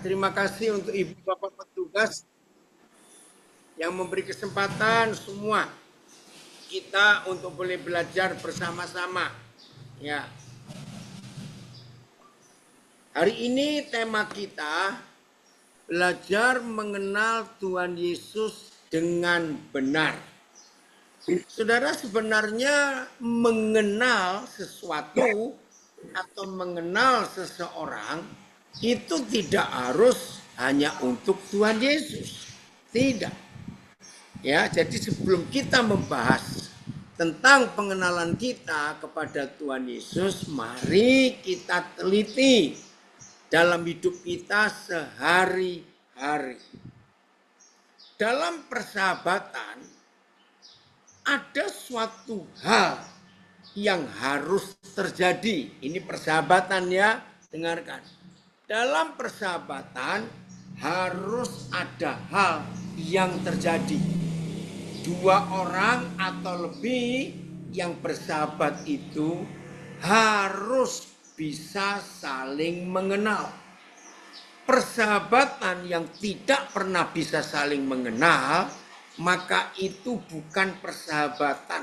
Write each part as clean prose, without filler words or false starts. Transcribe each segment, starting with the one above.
terima kasih untuk Ibu Bapak petugas yang memberi kesempatan semua kita untuk boleh belajar bersama-sama. Ya. Hari ini tema kita belajar mengenal Tuhan Yesus dengan benar. Saudara, sebenarnya mengenal sesuatu atau mengenal seseorang itu tidak harus hanya untuk Tuhan Yesus. Tidak. Ya, jadi sebelum kita membahas tentang pengenalan kita kepada Tuhan Yesus, mari kita teliti dalam hidup kita sehari-hari. Dalam persahabatan ada suatu hal yang harus terjadi. Ini persahabatan ya, dengarkan. Dalam persahabatan harus ada hal yang terjadi. Dua orang atau lebih yang bersahabat itu harus bisa saling mengenal. Persahabatan yang tidak pernah bisa saling mengenal, maka itu bukan persahabatan.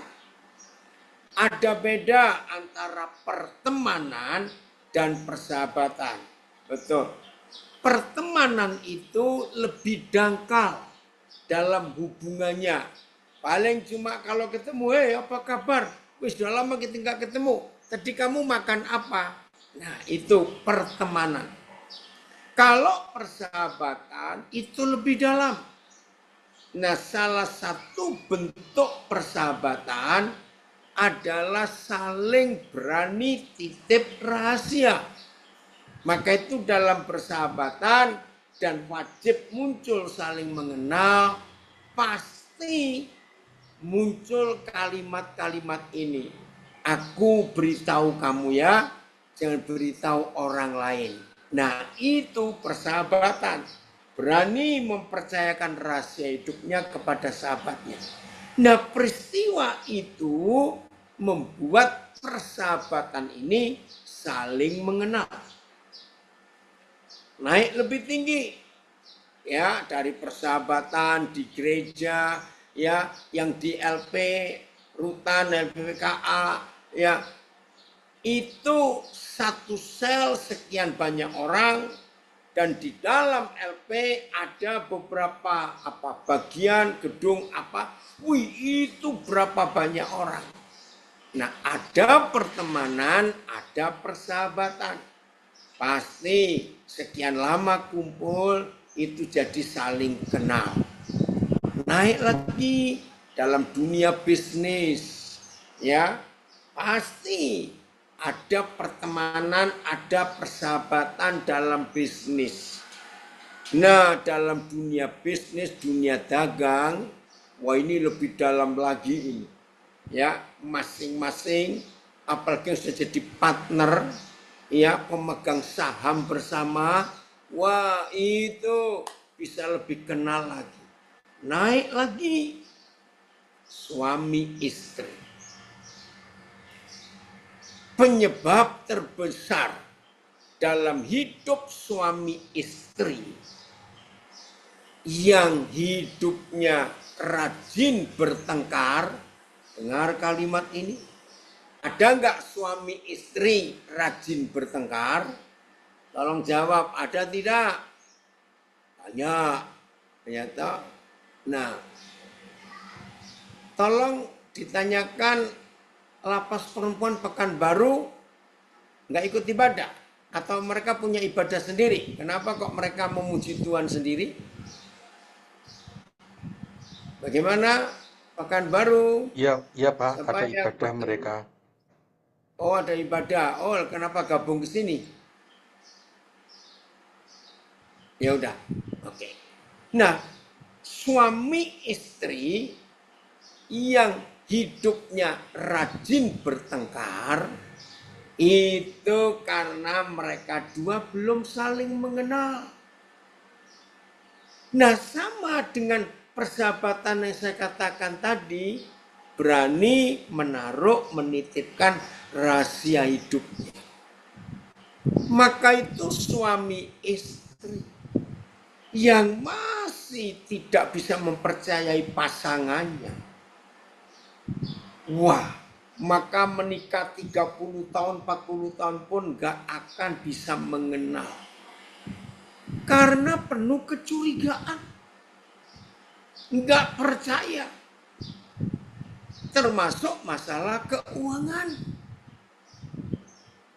Ada beda antara pertemanan dan persahabatan. Betul. Pertemanan itu lebih dangkal dalam hubungannya. Paling cuma kalau ketemu, "Hei, apa kabar? Wis sudah lama kita nggak ketemu. Tadi kamu makan apa?" Nah, itu pertemanan. Kalau persahabatan itu lebih dalam. Nah, salah satu bentuk persahabatan adalah saling berani titip rahasia. Maka itu dalam persahabatan dan wajib muncul saling mengenal, pasti muncul kalimat-kalimat ini. Aku beritahu kamu ya, jangan beritahu orang lain. Nah, itu persahabatan. Berani mempercayakan rahasia hidupnya kepada sahabatnya. Nah, peristiwa itu membuat persahabatan ini saling mengenal. Naik lebih tinggi ya, dari persahabatan di gereja ya, yang di LP Rutan, LPPKA ya, itu satu sel sekian banyak orang, dan di dalam LP ada beberapa bagian gedung itu berapa banyak orang. Nah, ada pertemanan, ada persahabatan. Pasti sekian lama kumpul itu jadi saling kenal. Naik lagi dalam dunia bisnis ya, pasti ada pertemanan, ada persahabatan dalam bisnis. Nah, dalam dunia bisnis, dunia dagang, wah ini lebih dalam lagi ini. Ya, masing-masing apalagi sudah jadi partner ya, pemegang saham bersama, wah itu bisa lebih kenal lagi. Naik lagi suami istri. Penyebab terbesar dalam hidup suami istri yang hidupnya rajin bertengkar, dengar kalimat ini. Ada nggak suami istri rajin bertengkar? Tolong jawab, ada tidak? Banyak. Ternyata. Nah, tolong ditanyakan lapas perempuan Pekanbaru nggak ikut ibadah? Atau mereka punya ibadah sendiri? Kenapa kok mereka memuji Tuhan sendiri? Bagaimana Pekanbaru? Iya Pak, ada ibadah mereka. Oh, ada ibadah. Oh, kenapa gabung ke sini? Ya udah. Oke. Nah, suami istri yang hidupnya rajin bertengkar itu karena mereka dua belum saling mengenal. Nah, sama dengan persahabatan yang saya katakan tadi, berani menaruh, menitipkan rahasia hidupnya. Maka itu suami istri yang masih tidak bisa mempercayai pasangannya. Wah, maka menikah 30 tahun, 40 tahun pun gak akan bisa mengenal. Karena penuh kecurigaan. Gak percaya. Termasuk masalah keuangan.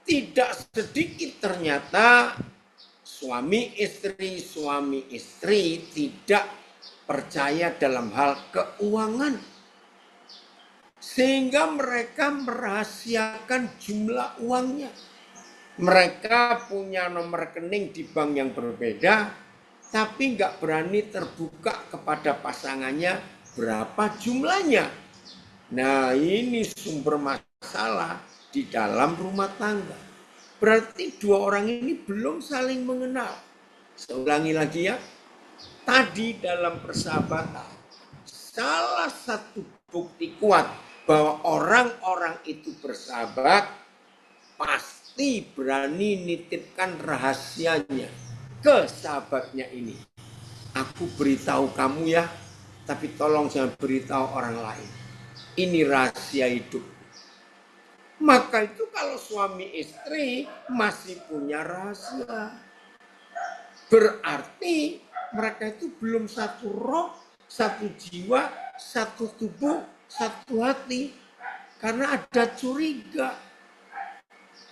Tidak sedikit ternyata suami istri tidak percaya dalam hal keuangan. Sehingga mereka merahasiakan jumlah uangnya. Mereka punya nomor rekening di bank yang berbeda, tapi nggak berani terbuka kepada pasangannya berapa jumlahnya. Nah, ini sumber masalah di dalam rumah tangga. Berarti dua orang ini belum saling mengenal. Saya ulangi lagi ya. Tadi dalam persahabatan, salah satu bukti kuat bahwa orang-orang itu bersahabat, pasti berani nitipkan rahasianya ke sahabatnya ini. Aku beritahu kamu ya, tapi tolong jangan beritahu orang lain. Ini rahasia hidup. Maka itu kalau suami istri masih punya rahasia, berarti mereka itu belum satu roh, satu jiwa, satu tubuh, satu hati. Karena ada curiga.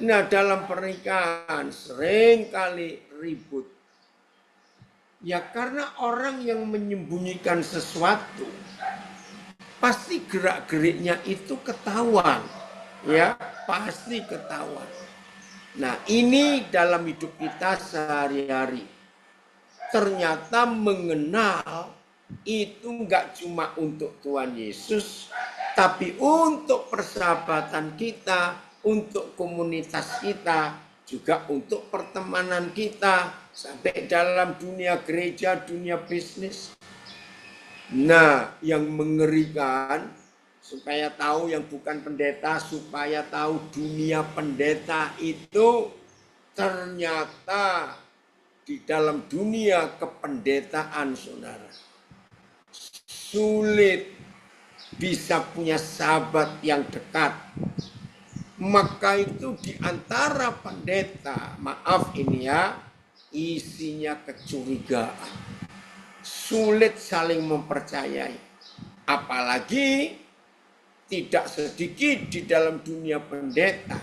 Nah, dalam pernikahan sering kali ribut. Ya karena orang yang menyembunyikan sesuatu, pasti gerak-geriknya itu ketahuan. Ya, pasti ketahuan. Nah, ini dalam hidup kita sehari-hari. Ternyata mengenal itu enggak cuma untuk Tuhan Yesus, tapi untuk persahabatan kita, untuk komunitas kita, juga untuk pertemanan kita, sampai dalam dunia gereja, dunia bisnis. Nah, yang mengerikan, supaya tahu yang bukan pendeta, supaya tahu dunia pendeta itu ternyata di dalam dunia kependetaan, saudara, sulit bisa punya sahabat yang dekat. Maka itu di antara pendeta, maaf ini ya, isinya kecurigaan. Sulit saling mempercayai. Apalagi tidak sedikit di dalam dunia pendeta.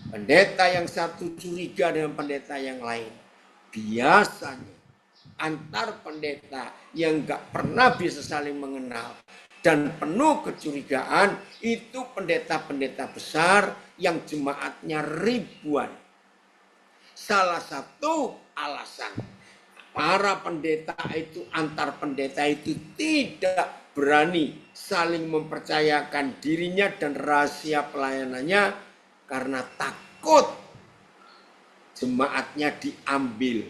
Pendeta yang satu curiga dengan pendeta yang lain. Biasanya antar pendeta yang gak pernah bisa saling mengenal dan penuh kecurigaan itu pendeta-pendeta besar yang jemaatnya ribuan. Salah satu alasan para pendeta itu, antar pendeta itu tidak berani saling mempercayakan dirinya dan rahasia pelayanannya karena takut jemaatnya diambil.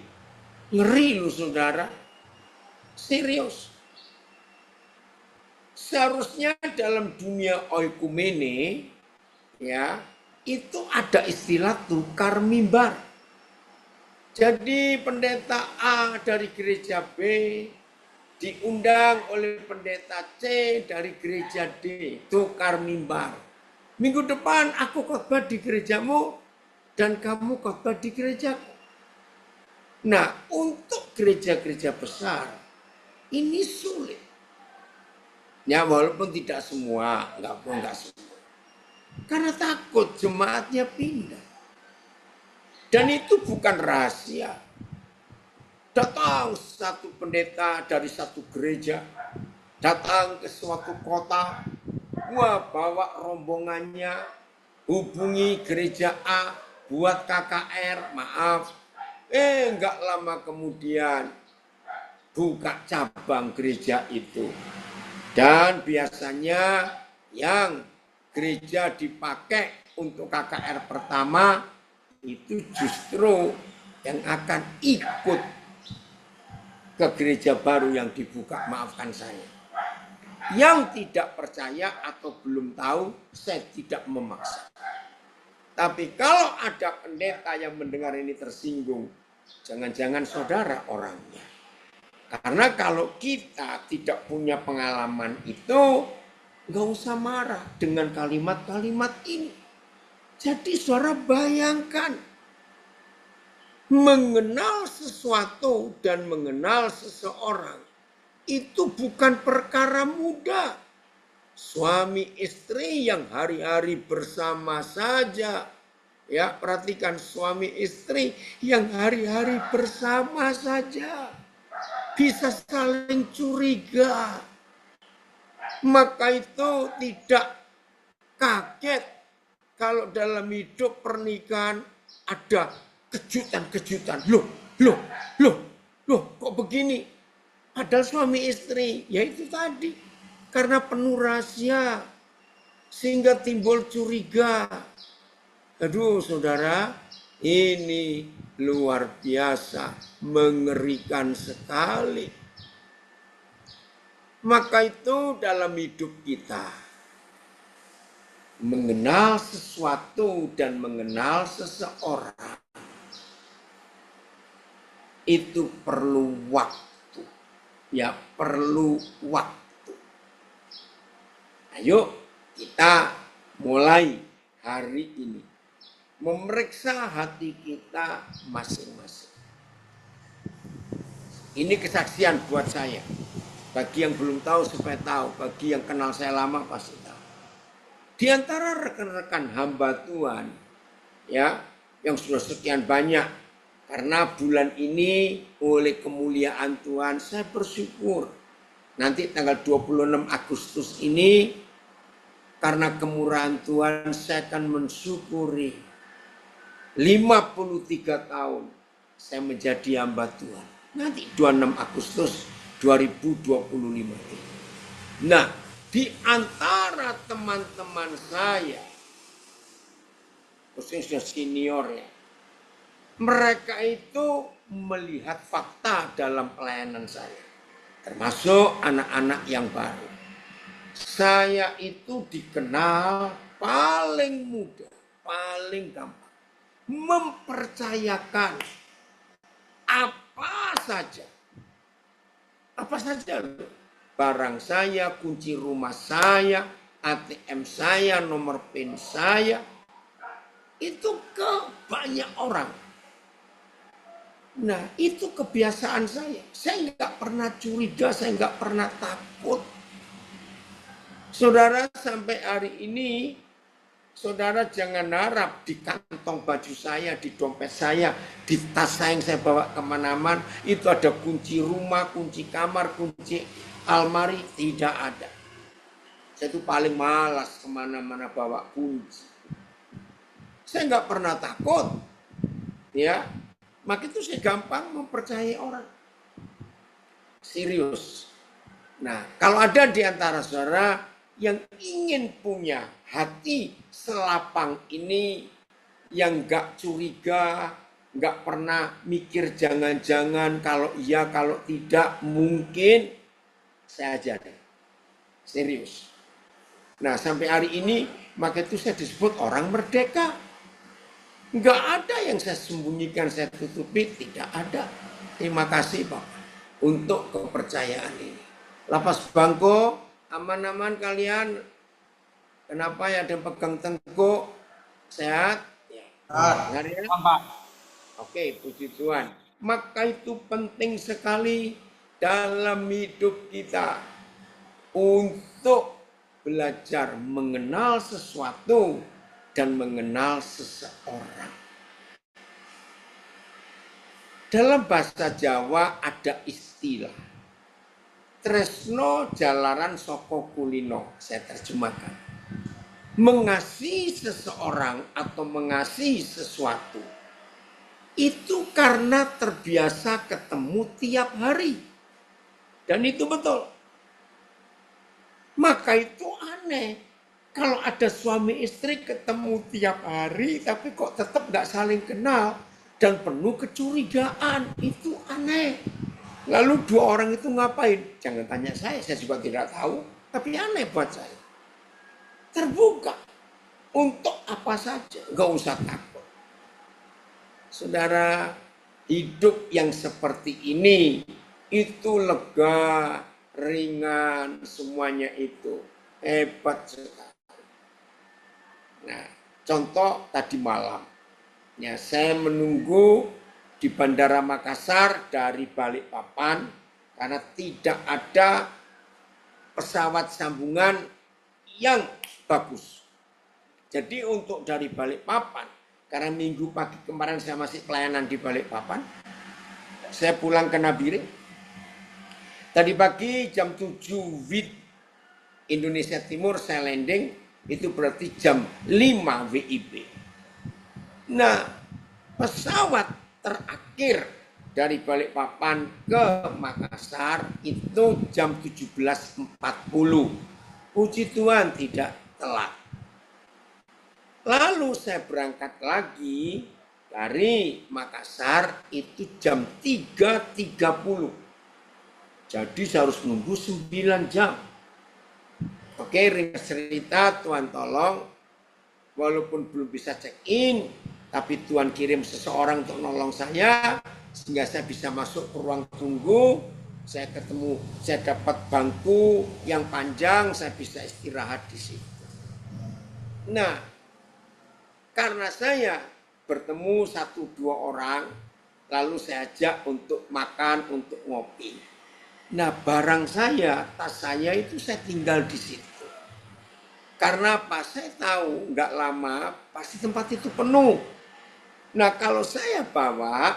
Ngeri loh saudara, serius. Seharusnya dalam dunia oikumene ya itu ada istilah tukar mimbar. Jadi pendeta A dari gereja B diundang oleh pendeta C dari gereja D, tukar mimbar. Minggu depan aku khotbah di gerejamu dan kamu khotbah di gerejaku. Nah, untuk gereja-gereja besar ini sulit. Ya walaupun tidak semua, enggak semua. Karena takut jemaatnya pindah. Dan itu bukan rahasia. Datang satu pendeta dari satu gereja, datang ke suatu kota, bawa rombongannya, hubungi gereja A, buat KKR, maaf. Enggak lama kemudian buka cabang gereja itu. Dan biasanya yang gereja dipakai untuk KKR pertama itu justru yang akan ikut ke gereja baru yang dibuka, maafkan saya. Yang tidak percaya atau belum tahu, saya tidak memaksa. Tapi kalau ada pendeta yang mendengar ini tersinggung, jangan-jangan saudara orangnya. Karena kalau kita tidak punya pengalaman itu, nggak usah marah dengan kalimat-kalimat ini. Jadi saudara bayangkan, mengenal sesuatu dan mengenal seseorang itu bukan perkara mudah. Suami istri yang hari-hari bersama saja. Ya, perhatikan suami istri yang hari-hari bersama saja bisa saling curiga. Maka itu tidak kaget kalau dalam hidup pernikahan ada kejutan-kejutan. Loh, kok begini? Padahal suami istri, ya itu tadi. Karena penuh rahasia, sehingga timbul curiga. Aduh saudara, ini luar biasa, mengerikan sekali. Maka itu dalam hidup kita, mengenal sesuatu dan mengenal seseorang, itu perlu waktu. Ya, perlu waktu. Ayo kita mulai hari ini memeriksa hati kita masing-masing. Ini kesaksian buat saya. Bagi yang belum tahu supaya tahu, bagi yang kenal saya lama pasti tahu. Di antara rekan-rekan hamba Tuhan, ya, yang sudah sekian banyak, karena bulan ini oleh kemuliaan Tuhan saya bersyukur. Nanti tanggal 26 Agustus ini, karena kemurahan Tuhan saya akan mensyukuri 53 tahun saya menjadi hamba Tuhan. Nanti 26 Agustus 2025. Nah, di antara teman-teman saya, khususnya senior ya, mereka itu melihat fakta dalam pelayanan saya. Termasuk anak-anak yang baru. Saya itu dikenal paling mudah, paling gampang. Mempercayakan apa saja. Apa saja. Barang saya, kunci rumah saya, ATM saya, nomor PIN saya. Itu ke banyak orang. Nah, itu kebiasaan saya. Saya nggak pernah curiga, saya nggak pernah takut. Saudara, sampai hari ini, saudara jangan harap di kantong baju saya, di dompet saya, di tas saya yang saya bawa kemana-mana, itu ada kunci rumah, kunci kamar, kunci almari. Tidak ada. Saya itu paling malas kemana-mana bawa kunci. Saya nggak pernah takut. Ya, maka itu saya gampang mempercayai orang. Serius. Nah, kalau ada di antara saudara yang ingin punya hati selapang ini, yang gak curiga, gak pernah mikir jangan-jangan, kalau iya, kalau tidak, mungkin, saya ajarin. Serius. Nah, sampai hari ini, maka itu saya disebut orang merdeka. Gak ada yang saya sembunyikan, saya tutupi, tidak ada. Terima kasih Bapak untuk kepercayaan ini. Lapas Bangko, aman-aman kalian. Kenapa ya ada yang pegang tengkuk? Sehat? Ya. Ya? Oke, puji Tuhan. Maka itu penting sekali dalam hidup kita untuk belajar mengenal sesuatu dan mengenal seseorang. Dalam bahasa Jawa ada istilah tresno jalaran soko kulino, saya terjemahkan. Mengasihi seseorang atau mengasihi sesuatu itu karena terbiasa ketemu tiap hari. Dan itu betul. Maka itu aneh. Kalau ada suami istri ketemu tiap hari tapi kok tetap gak saling kenal dan penuh kecurigaan, itu aneh. Lalu dua orang itu ngapain? Jangan tanya saya juga tidak tahu. Tapi aneh buat saya. Terbuka. Untuk apa saja. Gak usah takut. Saudara, hidup yang seperti ini Itu lega, ringan, semuanya itu hebat sekali. Nah, contoh tadi malam, ya saya menunggu di Bandara Makassar dari Balikpapan karena tidak ada pesawat sambungan yang bagus. Jadi untuk dari Balikpapan, karena minggu pagi kemarin saya masih pelayanan di Balikpapan, saya pulang ke Nabire. Tadi pagi jam 7 WIB Indonesia Timur saya landing, itu berarti jam 5 WIB. Nah, pesawat terakhir dari Balikpapan ke Makassar itu jam 17.40. Puji Tuhan tidak telat. Lalu saya berangkat lagi dari Makassar itu jam 3.30. Jadi saya harus nunggu 9 jam. Oke, ringkas cerita, Tuhan tolong. Walaupun belum bisa check-in, tapi Tuhan kirim seseorang untuk nolong saya, sehingga saya bisa masuk ke ruang tunggu. Saya ketemu, saya dapat bangku yang panjang, saya bisa istirahat di situ. Nah, karena saya bertemu 1-2 orang, lalu saya ajak untuk makan, untuk ngopi. Nah, barang saya, tas saya itu saya tinggal di situ. Karena apa? Saya tahu nggak lama pasti tempat itu penuh. Nah, kalau saya bawa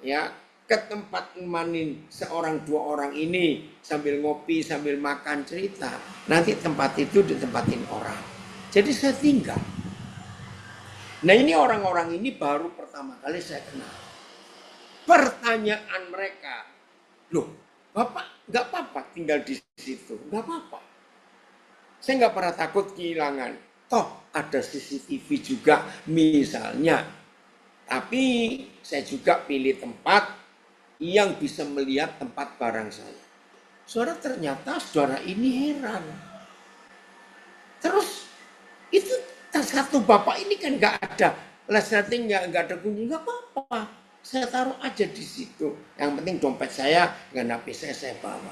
ya ke tempat nemanin 1-2 orang ini sambil ngopi, sambil makan cerita, nanti tempat itu ditempatin orang. Jadi saya tinggal. Nah, ini orang-orang ini baru pertama kali saya kenal. Pertanyaan mereka, loh, Bapak nggak apa-apa tinggal di situ, nggak apa-apa. Saya nggak pernah takut kehilangan. Toh ada CCTV juga misalnya. Tapi saya juga pilih tempat yang bisa melihat tempat barang saya. Saudara, ternyata saudara ini heran. Terus itu satu bapak ini kan nggak ada resleting, nggak ada kunci, nggak apa-apa. Saya taruh aja di situ. Yang penting dompet saya dengan HP saya bawa.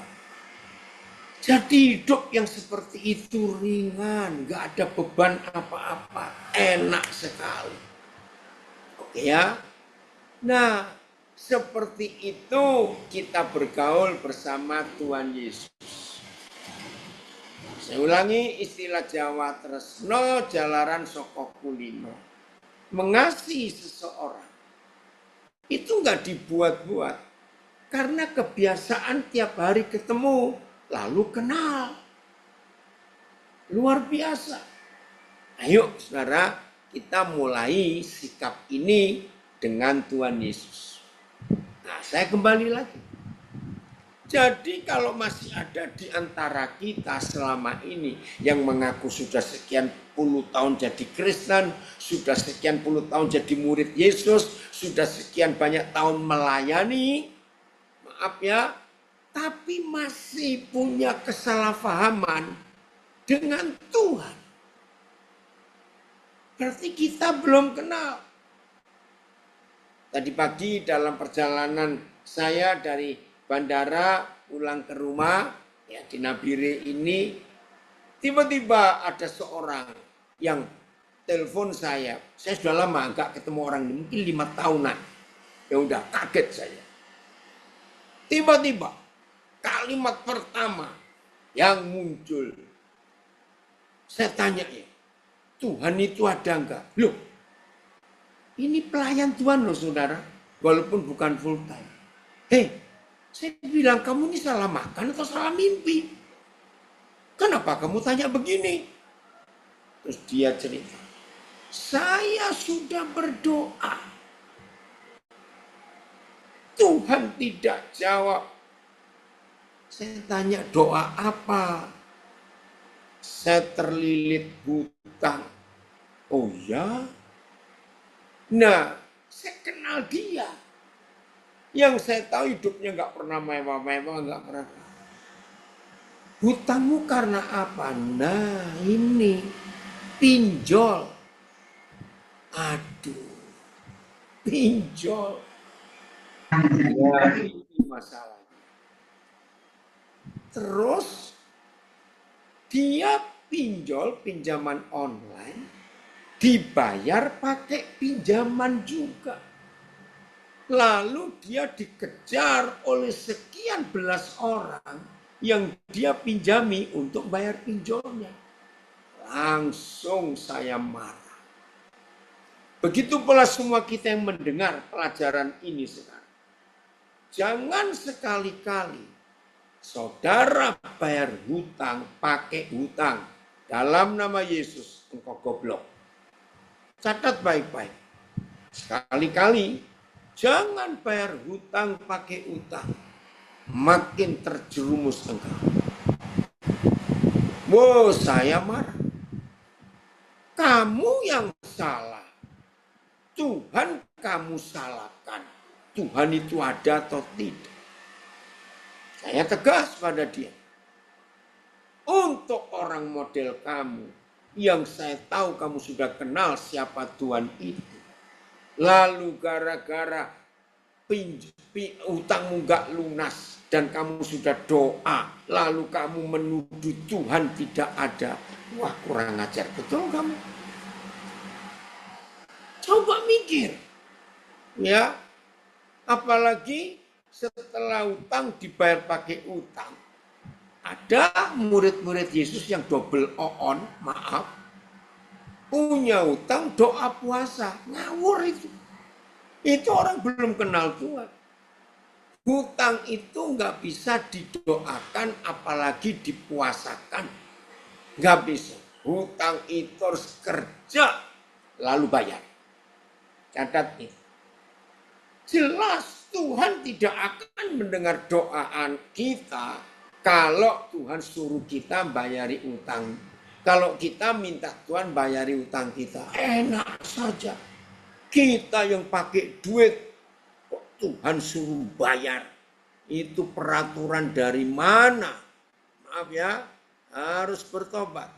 Jadi hidup yang seperti itu ringan, gak ada beban apa-apa, enak sekali. Oke ya. Nah, seperti itu kita bergaul bersama Tuhan Yesus. Saya ulangi istilah Jawa tresno jalaran saka kulino. Mengasihi seseorang itu gak dibuat-buat, karena kebiasaan tiap hari ketemu. Lalu kenal. Luar biasa. Ayo saudara, kita mulai sikap ini dengan Tuhan Yesus. Nah, saya kembali lagi. Jadi kalau masih ada di antara kita selama ini yang mengaku sudah sekian puluh tahun jadi Kristen, sudah sekian puluh tahun jadi murid Yesus, sudah sekian banyak tahun melayani, maaf ya, tapi masih punya kesalahpahaman dengan Tuhan, berarti kita belum kenal. Tadi pagi dalam perjalanan saya dari bandara pulang ke rumah ya di Nabire ini, tiba-tiba ada seorang yang telepon saya. Saya sudah lama nggak ketemu orang ini, mungkin 5 tahunan. Ya udah, kaget saya. Tiba-tiba kalimat pertama yang muncul, saya tanya ya, Tuhan itu ada enggak? Loh, ini pelayan Tuhan loh saudara, walaupun bukan full time. Saya bilang, kamu ini salah makan atau salah mimpi? Kenapa kamu tanya begini? Terus dia cerita, saya sudah berdoa, Tuhan tidak jawab. Saya tanya, doa apa? Saya terlilit hutang. Oh ya? Nah, saya kenal dia. Yang saya tahu hidupnya nggak pernah mewah-mewah, nggak pernah. Hutangmu karena apa? Nah, ini pinjol. Aduh, pinjol. Ya, ini masalahnya. terus dia pinjaman online, dibayar pakai pinjaman juga. Lalu dia dikejar oleh sekian belas orang yang dia pinjami untuk bayar pinjolnya. Langsung saya marah. Begitu pula semua kita yang mendengar pelajaran ini sekarang. Jangan sekali-kali saudara bayar hutang, pakai hutang. Dalam nama Yesus, engkau goblok. Catat baik-baik. Sekali-kali jangan bayar hutang pakai hutang. Makin terjerumus engkau. Wow, saya marah. Kamu yang salah. Tuhan kamu salahkan. Tuhan itu ada atau tidak. Saya tegas pada dia. Untuk orang model kamu, yang saya tahu kamu sudah kenal siapa Tuhan itu. Lalu gara-gara utangmu gak lunas dan kamu sudah doa, lalu kamu menuduh Tuhan tidak ada. Wah, kurang ajar betul kamu. Coba mikir. Ya. Apalagi setelah utang dibayar pakai utang. Ada murid-murid Yesus yang double on, maaf. Punya utang, doa puasa. Ngawur itu. Itu orang belum kenal Tuhan. Hutang itu nggak bisa didoakan apalagi dipuasakan. Nggak bisa. Hutang itu harus kerja lalu bayar. Catat itu. Jelas Tuhan tidak akan mendengar doaan kita kalau Tuhan suruh kita bayari utang. Kalau kita minta Tuhan bayari utang kita, enak saja. Kita yang pakai duit, kok Tuhan suruh bayar. Itu peraturan dari mana? Maaf ya, harus bertobat.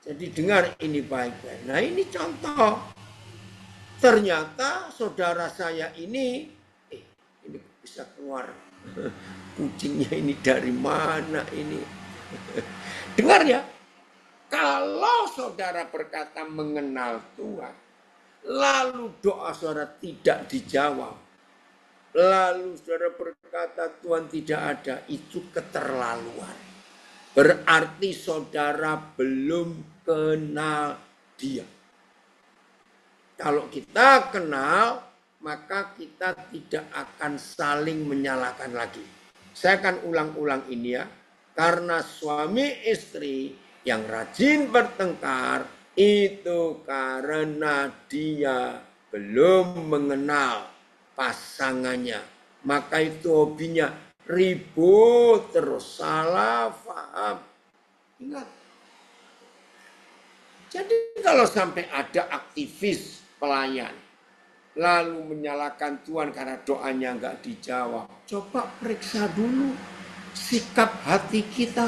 Jadi dengar ini baik-baik. Nah ini contoh. Ternyata saudara saya ini bisa keluar. Kucingnya ini dari mana ini? Dengar ya. Kalau saudara berkata mengenal Tuhan, lalu doa saudara tidak dijawab, lalu saudara berkata Tuhan tidak ada, itu keterlaluan. Berarti saudara belum kenal Dia. Kalau kita kenal, maka kita tidak akan saling menyalahkan lagi. Saya akan ulang-ulang ini ya. Karena suami istri yang rajin bertengkar, itu karena dia belum mengenal pasangannya. Maka itu hobinya ribut terus, salah paham. Ingat. Jadi kalau sampai ada aktivis pelayan lalu menyalahkan Tuhan karena doanya nggak dijawab, coba periksa dulu sikap hati kita.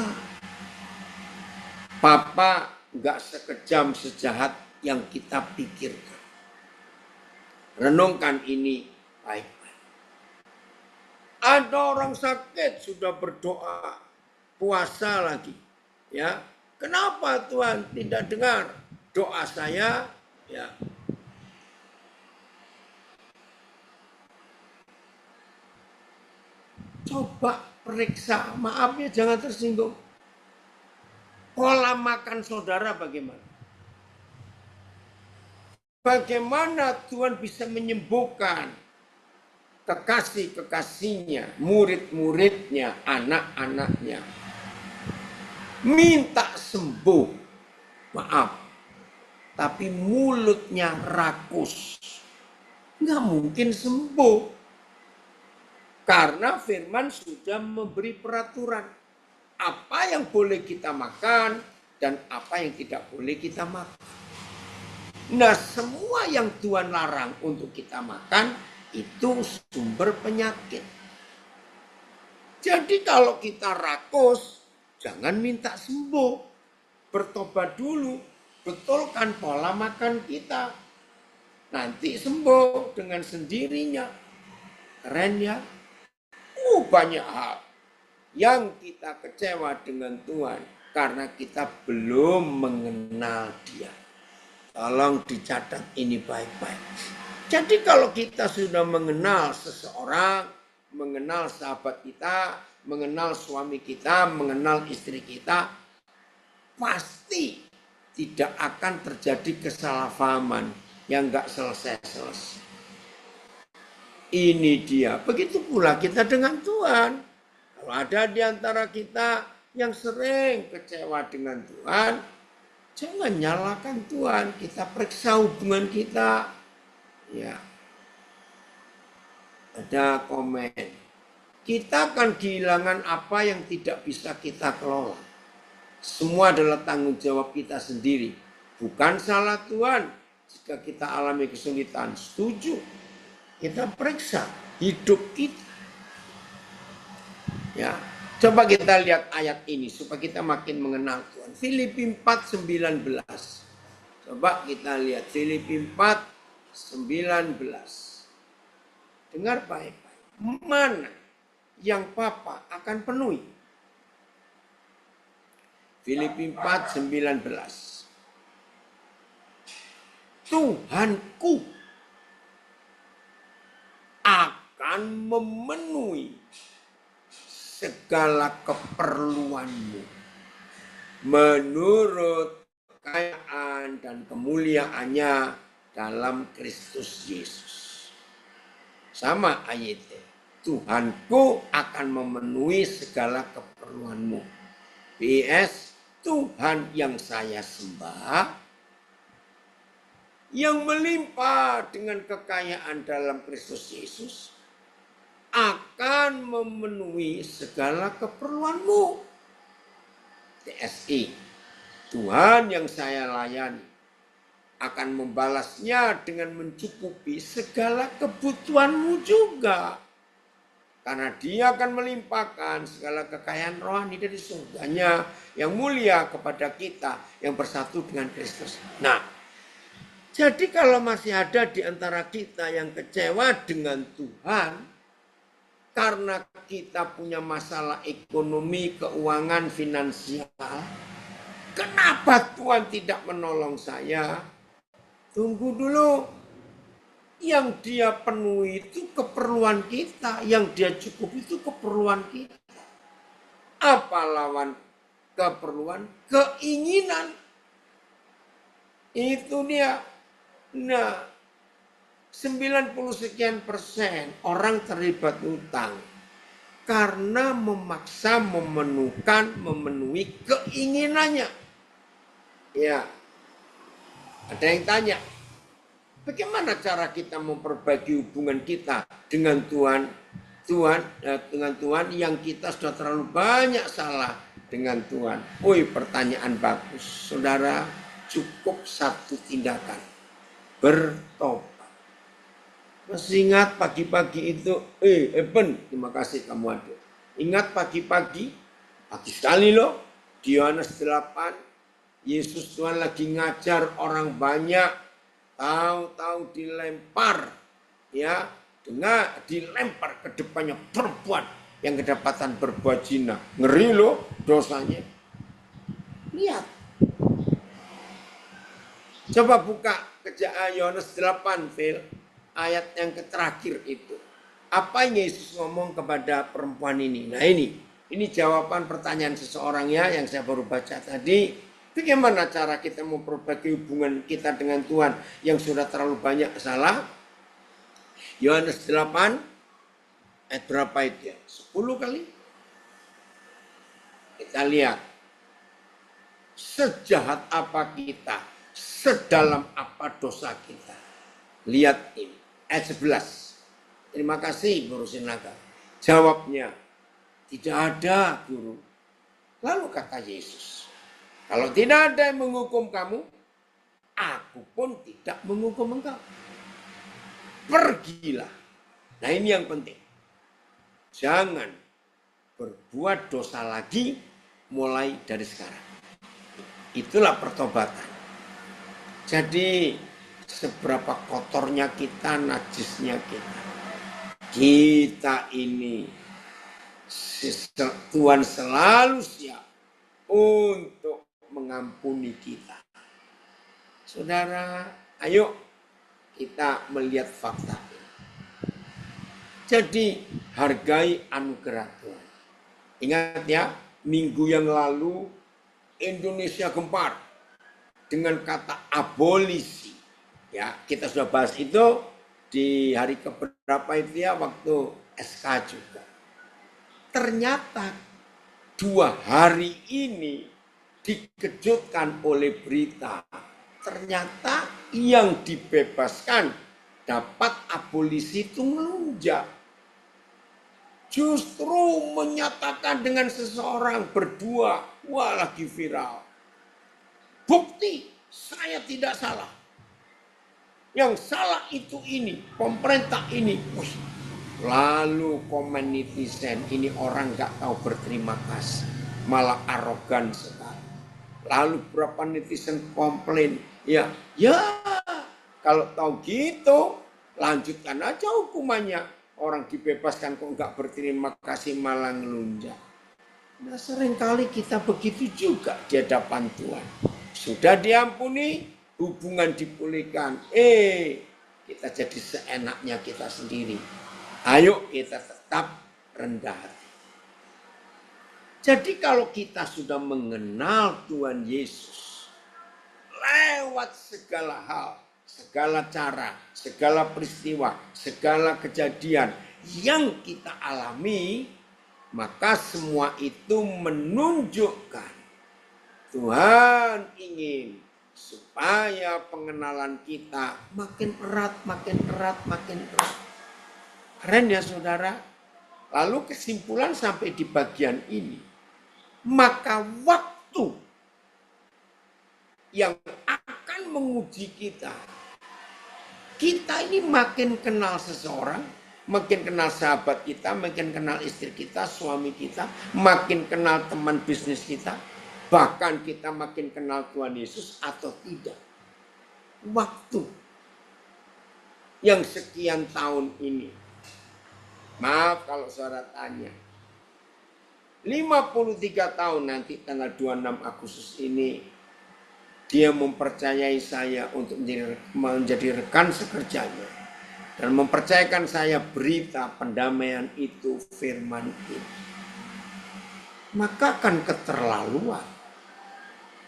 Papa nggak sekejam sejahat yang kita pikirkan. Renungkan ini baik-baik. Ada orang sakit sudah berdoa, puasa lagi, ya. Kenapa Tuhan tidak dengar doa saya? Ya. Coba periksa, maaf ya jangan tersinggung. Pola makan saudara bagaimana? Bagaimana Tuhan bisa menyembuhkan kekasih-kekasihnya, murid-muridnya, anak-anaknya. Minta sembuh, maaf, tapi mulutnya rakus. Nggak mungkin sembuh. Karena firman sudah memberi peraturan. Apa yang boleh kita makan dan apa yang tidak boleh kita makan. Nah semua yang Tuhan larang untuk kita makan itu sumber penyakit. Jadi kalau kita rakus, jangan minta sembuh. Bertobat dulu. Betulkan pola makan kita. Nanti sembuh dengan sendirinya. Keren ya. Banyak hal. Yang kita kecewa dengan Tuhan karena kita belum mengenal Dia. Tolong dicatat ini baik-baik. Jadi kalau kita sudah mengenal seseorang, mengenal sahabat kita, mengenal suami kita, mengenal istri kita, pasti tidak akan terjadi kesalahpahaman yang gak selesai-selesai. Ini dia. Begitu pula kita dengan Tuhan. Kalau ada di antara kita yang sering kecewa dengan Tuhan, jangan nyalakan Tuhan. Kita periksa hubungan kita. Ya. Ada komen. Kita akan kehilangan apa yang tidak bisa kita kelola. Semua adalah tanggung jawab kita sendiri. Bukan salah Tuhan jika kita alami kesulitan. Setuju. Kita periksa hidup kita. Ya, coba kita lihat ayat ini supaya kita makin mengenal Tuhan. Filipi 4:19. Coba kita lihat Filipi 4:19. Dengar baik-baik. Mana yang Bapa akan penuhi? Filipi 4:19. Tuhanku akan memenuhi segala keperluanmu menurut kekayaan dan kemuliaannya dalam Kristus Yesus. Sama ayatnya. Tuhanku akan memenuhi segala keperluanmu. PS, Tuhan yang saya sembah, yang melimpah dengan kekayaan dalam Kristus Yesus, akan memenuhi segala keperluanmu. TSI, Tuhan yang saya layani akan membalasnya dengan mencukupi segala kebutuhanmu juga. Karena Dia akan melimpahkan segala kekayaan rohani dari surganya yang mulia kepada kita yang bersatu dengan Kristus. Nah, jadi kalau masih ada di antara kita yang kecewa dengan Tuhan, karena kita punya masalah ekonomi, keuangan, finansial. Kenapa Tuhan tidak menolong saya? Tunggu dulu. Yang Dia penuhi itu keperluan kita. Yang Dia cukupi itu keperluan kita. Apa lawan keperluan? Keinginan. Itu dia. Nah, 90 sekian persen orang terlibat utang karena memaksa memenuhi keinginannya. Ya, ada yang tanya, bagaimana cara kita memperbaiki hubungan kita dengan Tuhan yang kita sudah terlalu banyak salah dengan Tuhan? Pertanyaan bagus, saudara. Cukup satu tindakan, bertobat. Masih ingat pagi-pagi itu, Eben, terima kasih kamu ada. Ingat pagi-pagi, pagi sekali loh, di Yohanes 8, Yesus Tuhan lagi ngajar orang banyak, tahu-tahu dilempar, ya, dilempar ke depannya perempuan yang kedapatan berbuat zina. Ngeri loh dosanya. Lihat. Coba buka Kejadian Yohanes 8, Phil. Ayat yang terakhir itu. Apa yang Yesus ngomong kepada perempuan ini? Nah ini jawaban pertanyaan seseorang ya yang saya baru baca tadi. Bagaimana cara kita memperbaiki hubungan kita dengan Tuhan yang sudah terlalu banyak salah? Yohanes 8 ayat berapa itu ya? 10 kali. Kita lihat. Sejahat apa kita? Sedalam apa dosa kita? Lihat ini. Ayat 11. Terima kasih Guru Sinaga. Jawabnya, tidak ada Guru. Lalu kata Yesus, kalau tidak ada yang menghukum kamu, aku pun tidak menghukum engkau. Pergilah. Nah ini yang penting. Jangan berbuat dosa lagi mulai dari sekarang. Itulah pertobatan. Jadi seberapa kotornya kita, najisnya kita ini Tuhan selalu siap untuk mengampuni kita. Saudara, ayo kita melihat fakta ini. Jadi hargai anugerah Tuhan. Ingat ya, minggu yang lalu Indonesia gempar dengan kata abolisi. Ya, kita sudah bahas itu di hari keberapa itu ya, waktu SK juga. Ternyata 2 hari ini dikejutkan oleh berita. Ternyata yang dibebaskan dapat abolisi itu melunjak. Justru menyatakan dengan seseorang berdua, wah lagi viral. Bukti saya tidak salah. Yang salah itu ini, pemerintah ini. Wih, lalu komen netizen, ini orang gak tahu berterima kasih. Malah arogan sekali. Lalu berapa netizen komplain. Ya, kalau tahu gitu, lanjutkan aja hukumannya. Orang dibebaskan kok gak berterima kasih malah ngelunjak. Nah seringkali kita begitu juga di hadapan Tuhan. Sudah diampuni, hubungan dipulihkan. Kita jadi seenaknya kita sendiri. Ayo kita tetap rendah hati. Jadi kalau kita sudah mengenal Tuhan Yesus lewat segala hal, segala cara, segala peristiwa, segala kejadian yang kita alami, maka semua itu menunjukkan Tuhan ingin supaya pengenalan kita makin erat, makin erat, makin erat. Keren ya saudara. Lalu kesimpulan sampai di bagian ini. Maka waktu yang akan menguji kita. Kita ini makin kenal seseorang, makin kenal sahabat kita, makin kenal istri kita, suami kita, makin kenal teman bisnis kita. Bahkan kita makin kenal Tuhan Yesus atau tidak. Waktu yang sekian tahun ini. Maaf kalau saudara tanya. 53 tahun nanti tanggal 26 Agustus ini. Dia mempercayai saya untuk menjadi rekan sekerjanya. Dan mempercayakan saya berita pendamaian itu, firman itu. Maka akan keterlaluan.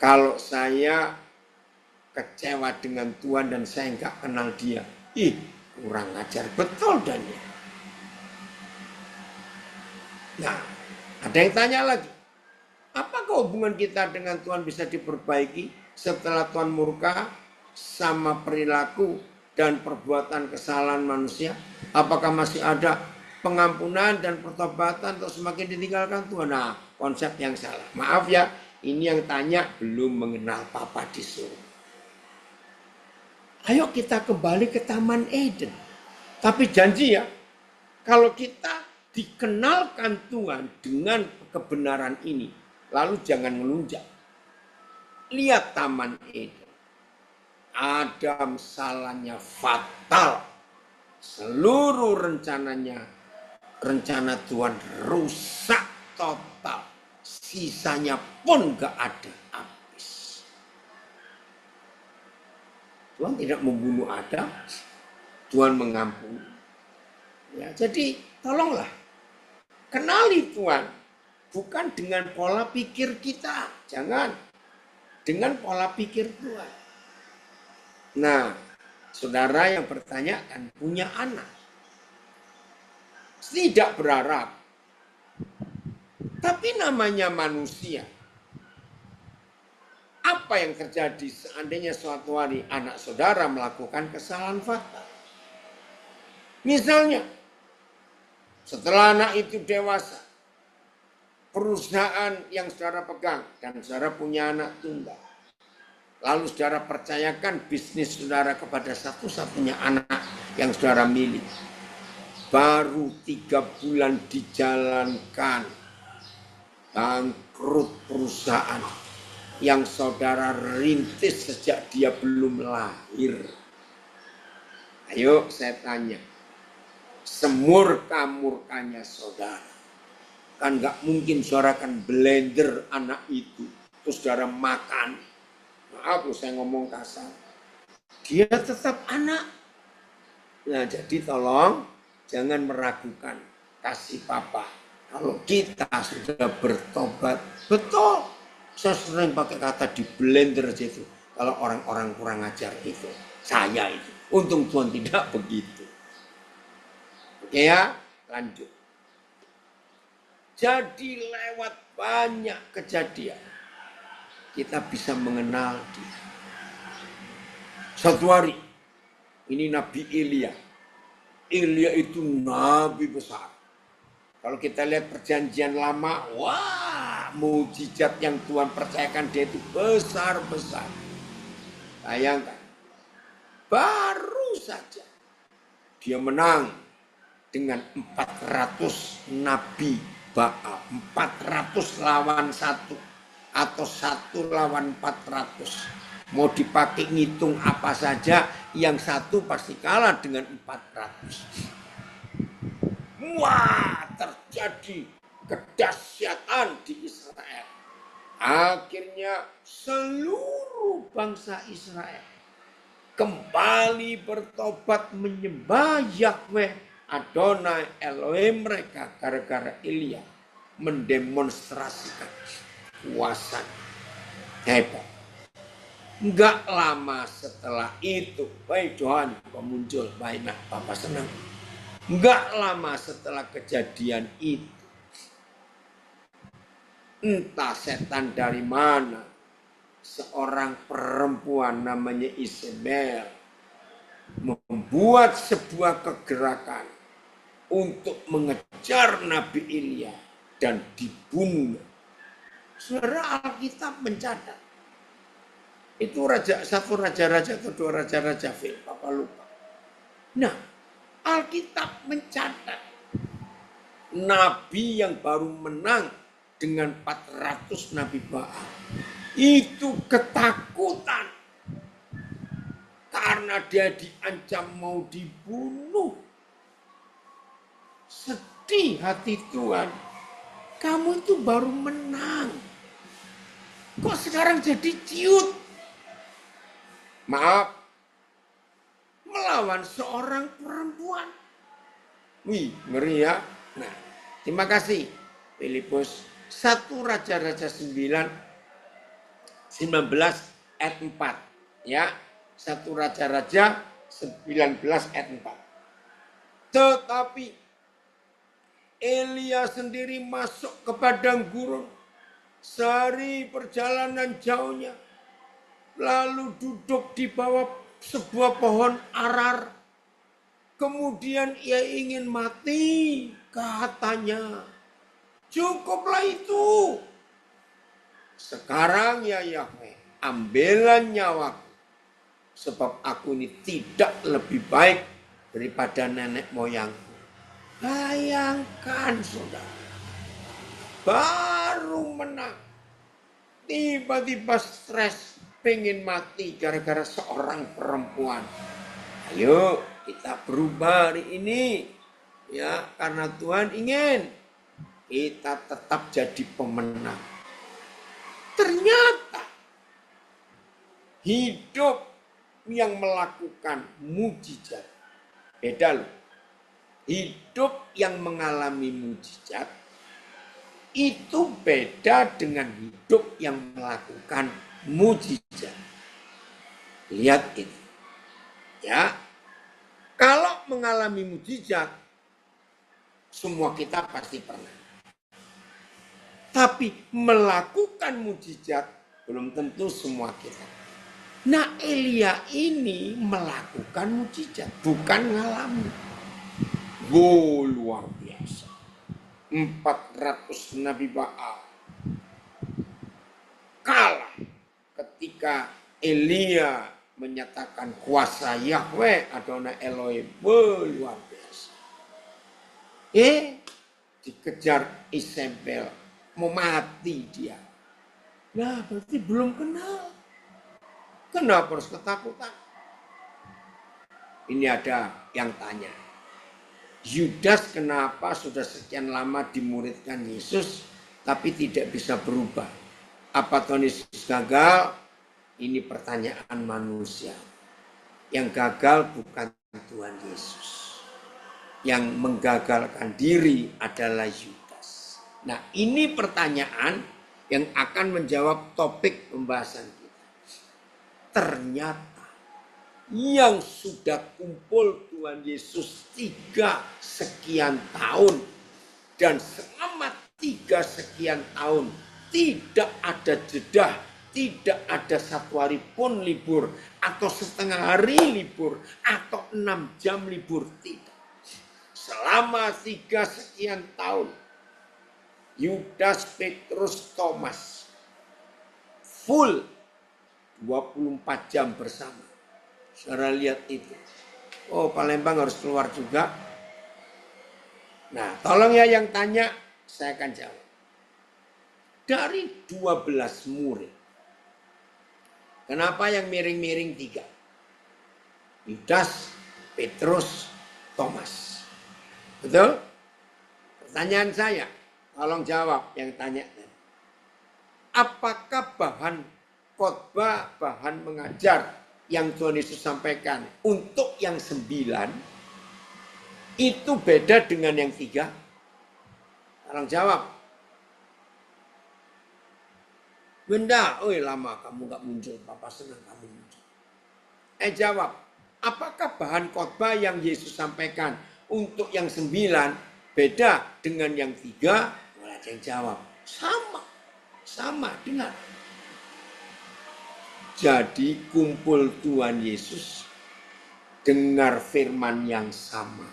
Kalau saya kecewa dengan Tuhan dan saya nggak kenal dia. Kurang ajar betul Daniel. Nah, ada yang tanya lagi. Apakah hubungan kita dengan Tuhan bisa diperbaiki setelah Tuhan murka sama perilaku dan perbuatan kesalahan manusia? Apakah masih ada pengampunan dan pertobatan untuk semakin ditinggalkan Tuhan? Nah, konsep yang salah. Maaf ya, ini yang tanya belum mengenal Papa di surga. Ayo kita kembali ke Taman Eden. Tapi janji ya, kalau kita dikenalkan Tuhan dengan kebenaran ini, lalu jangan melunjak. Lihat Taman Eden. Adam salahnya fatal. Seluruh rencananya, rencana Tuhan rusak total. Sisanya pun gak ada habis. Tuhan tidak membunuh Adam. Tuhan mengampuni. Ya, jadi tolonglah. Kenali Tuhan. Bukan dengan pola pikir kita. Jangan. Dengan pola pikir Tuhan. Nah, saudara yang bertanya kan punya anak. Tidak berharap. Tapi namanya manusia. Apa yang terjadi seandainya suatu hari anak saudara melakukan kesalahan fatal? Misalnya, setelah anak itu dewasa, perusahaan yang saudara pegang dan saudara punya anak tunggal. Lalu saudara percayakan bisnis saudara kepada satu-satunya anak yang saudara milih. Baru 3 bulan dijalankan, bangkrut perusahaan yang saudara rintis sejak dia belum lahir. Ayo saya tanya, semurka-murkanya saudara, Kan nggak mungkin saudara kan blender anak itu. Terus saudara makan. Maaf saya ngomong kasar. Dia tetap anak. Nah jadi tolong jangan meragukan kasih papa. Kalau kita sudah bertobat, betul. Saya sering pakai kata di blender itu. Kalau orang-orang kurang ajar itu. Saya itu. Untung Tuhan tidak begitu. Oke ya, lanjut. Jadi lewat banyak kejadian kita bisa mengenal dia. Satu hari ini Nabi Elia. Elia itu nabi besar. Kalau kita lihat perjanjian lama, wah, mujizat yang Tuhan percayakan dia itu besar-besar. Bayangkan, baru saja dia menang dengan 400 nabi Baal, 400 lawan 1 atau 1 lawan 400. Mau dipakai ngitung apa saja, yang satu pasti kalah dengan 400. Wah, terjadi kedahsyatan di Israel. Akhirnya seluruh bangsa Israel kembali bertobat menyembah Yahweh Adonai Elohim mereka gara-gara Elia mendemonstrasikan kuasa hebat. Enggak lama setelah itu, baik Tuhan muncul, baiklah Papa senang. Enggak lama setelah kejadian itu, entah setan dari mana, seorang perempuan namanya Isabel membuat sebuah kegerakan untuk mengejar Nabi Elia dan dibunuh. Saudara, Alkitab mencatat. Itu satu raja-raja atau 2 raja-raja film, Papa lupa. Nah, Alkitab mencatat Nabi yang baru menang dengan 400 Nabi Baal itu ketakutan karena dia diancam mau dibunuh. Sedih hati Tuhan. Kamu itu baru menang. Kok sekarang jadi ciut? Maaf. Melawan seorang perempuan. Wih, ngeri ya. Nah, terima kasih. Filipus 1 Raja-Raja 19 ayat 4. Ya, 1 Raja-Raja 19 ayat 4. Tetapi Elia sendiri masuk ke padang gurun sehari perjalanan jauhnya, lalu duduk di bawah sebuah pohon arar. Kemudian ia ingin mati, katanya, cukuplah itu. Sekarang ya Yahweh, ambillah nyawaku, sebab aku ini tidak lebih baik daripada nenek moyangku. Bayangkan saudara, baru menang, tiba-tiba stres, pengen mati gara-gara seorang perempuan. Ayo kita berubah hari ini, ya, karena Tuhan ingin kita tetap jadi pemenang. Ternyata hidup yang melakukan mujizat beda loh. Hidup yang mengalami mujizat itu beda dengan hidup yang melakukan mujizat. Lihat ini. Ya. Kalau mengalami mujizat, semua kita pasti pernah. Tapi melakukan mujizat belum tentu semua kita. Nah, Elia ini melakukan mujizat, bukan ngalami. Luar biasa. 400 Nabi Baal kalah ketika Elia menyatakan kuasa Yahweh Adonai Elohim. Luar biasa. Dikejar Isabel, mau mati dia. Nah, berarti belum kenal. Kenapa harus ketakutan? Ini ada yang tanya. Yudas kenapa sudah sekian lama dimuridkan Yesus tapi tidak bisa berubah? Apa Tuhan Yesus gagal? Ini pertanyaan manusia. Yang gagal bukan Tuhan Yesus. Yang menggagalkan diri adalah Yudas. Nah, ini pertanyaan yang akan menjawab topik pembahasan kita. Ternyata yang sudah kumpul Tuhan Yesus 3 sekian tahun, dan selama 3 sekian tahun tidak ada jeda, tidak ada satu hari pun libur, atau setengah hari libur, atau 6 jam libur, tidak. Selama 3 sekian tahun, Yudas, Petrus, Thomas full 24 jam bersama. Saudara lihat itu. Oh, Palembang harus keluar juga. Nah, tolong ya yang tanya, saya akan jawab. Dari 12 murid, kenapa yang miring-miring 3? Yudas, Petrus, Thomas. Betul? Pertanyaan saya, tolong jawab yang tanya. Apakah bahan khotbah, bahan mengajar yang Tuhan Yesus sampaikan untuk yang 9 itu beda dengan yang 3? Tolong jawab. Benda, oi lama kamu gak muncul, Papa senang kamu muncul. Jawab, apakah bahan khotbah yang Yesus sampaikan untuk yang 9 beda dengan yang 3? Mulai ada yang jawab, sama, dengar. Jadi kumpul Tuhan Yesus, dengar firman yang sama.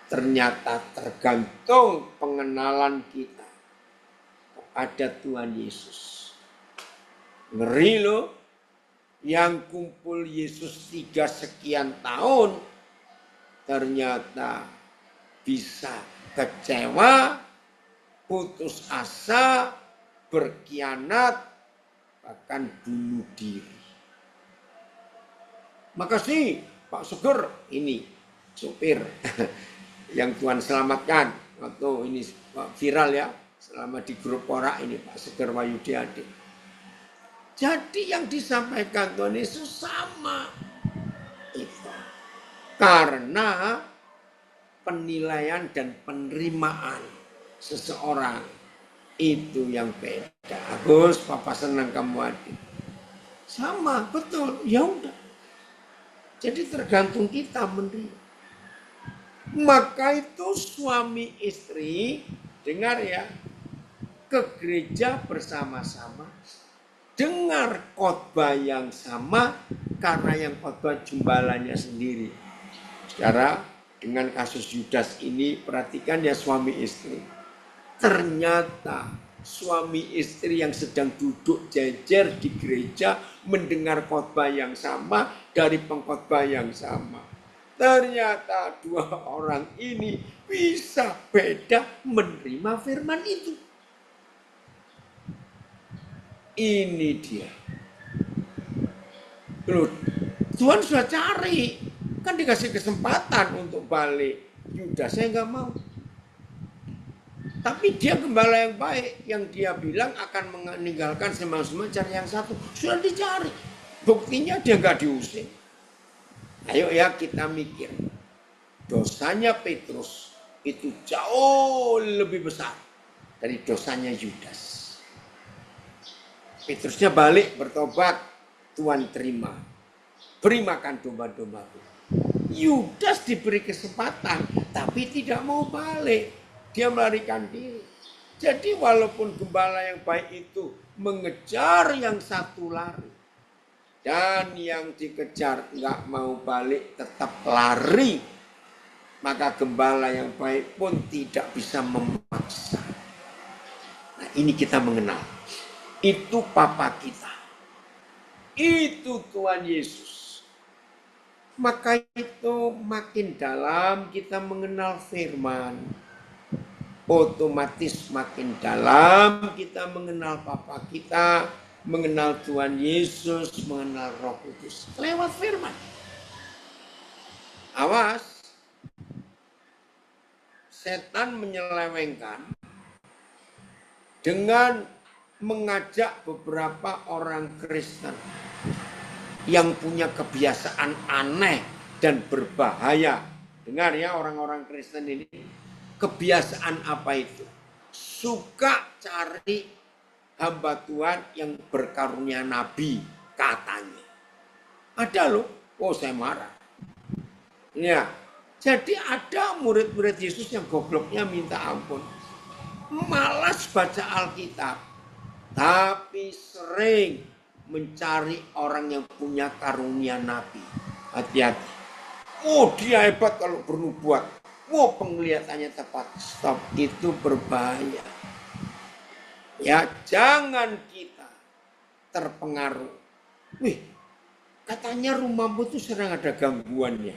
Ternyata tergantung pengenalan kita kepada Tuhan Yesus. Ngeri loh, yang kumpul Yesus 3 sekian tahun, ternyata bisa kecewa, putus asa, berkhianat, bahkan bunuh diri. Makasih Pak Suger, ini supir yang Tuhan selamatkan waktu ini viral ya, selama di grup Porak ini Pak Suger Wahyudi Ade. Jadi yang disampaikan Tuhan Yesus sama itu. Karena penilaian dan penerimaan seseorang itu yang beda. Agus, Papa senang kamu hadir. Sama, betul. Ya udah. Jadi tergantung kita menerima. Maka itu suami istri, dengar ya, ke gereja bersama-sama, dengar khotbah yang sama, karena yang khotbah jembalanya sendiri. Sekarang dengan kasus Yudas ini, perhatikan ya suami istri. Ternyata suami istri yang sedang duduk jejer di gereja mendengar khotbah yang sama dari pengkhotbah yang sama. Ternyata 2 orang ini bisa beda menerima firman itu. Ini dia. Loh, Tuhan sudah cari. Kan dikasih kesempatan untuk balik. Yudas saya nggak mau. Tapi dia gembala yang baik, yang dia bilang akan meninggalkan semua cari yang satu. Sudah dicari. Buktinya dia nggak diusir. Ayo ya kita mikir. Dosanya Petrus itu jauh lebih besar dari dosanya Yudas. Petrusnya balik bertobat, Tuhan terima. Beri makan domba-dombaku. Yudas diberi kesempatan, tapi tidak mau balik. Dia melarikan diri. Jadi walaupun gembala yang baik itu mengejar yang satu lari, dan yang dikejar nggak mau balik tetap lari, maka gembala yang baik pun tidak bisa memaksa. Nah, ini kita mengenal. Itu Papa kita. Itu Tuhan Yesus. Maka itu makin dalam kita mengenal firman, otomatis makin dalam kita mengenal Papa kita, mengenal Tuhan Yesus, mengenal Roh Kudus lewat firman. Awas, setan menyelewengkan dengan mengajak beberapa orang Kristen yang punya kebiasaan aneh dan berbahaya. Dengar ya orang-orang Kristen ini, kebiasaan apa itu? Suka cari hamba Tuhan yang berkarunia nabi katanya. Ada loh, oh saya marah. Ya, jadi ada murid-murid Yesus yang gobloknya minta ampun. Malas baca Alkitab, tapi sering mencari orang yang punya karunia nabi. Hati-hati. Oh dia hebat kalau bernubuat. Oh penglihatannya tepat. Stop, itu berbahaya. Ya jangan kita terpengaruh. Wih, katanya rumahmu tuh sering ada gangguannya.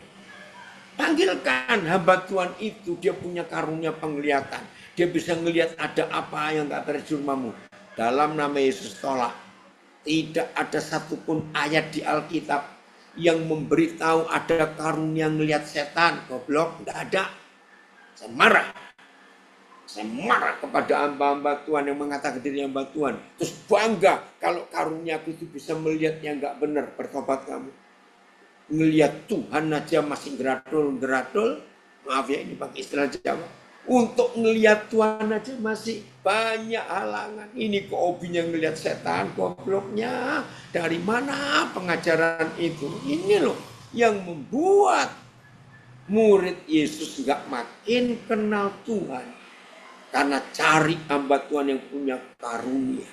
Panggilkan hamba Tuhan itu, dia punya karunia penglihatan. Dia bisa melihat ada apa yang gak beres di rumahmu. Dalam nama Yesus tolak. Tidak ada satupun ayat di Alkitab yang memberitahu ada karunia melihat setan. Goblok, gak ada. Saya marah. Saya marah kepada hamba-hamba Tuhan yang mengatakan diri hamba Tuhan. Terus bangga kalau karunia itu bisa melihat yang gak benar. Bertobat kamu. Ngelihat Tuhan aja masih geradul-geradul, maaf ya ini pakai istilah Jawa, untuk ngelihat Tuhan aja masih banyak halangan. Ini kok hobinya ngelihat setan, gobloknya. Dari mana pengajaran itu? Ini loh yang membuat murid Yesus nggak makin kenal Tuhan, karena cari hamba Tuhan yang punya karunia.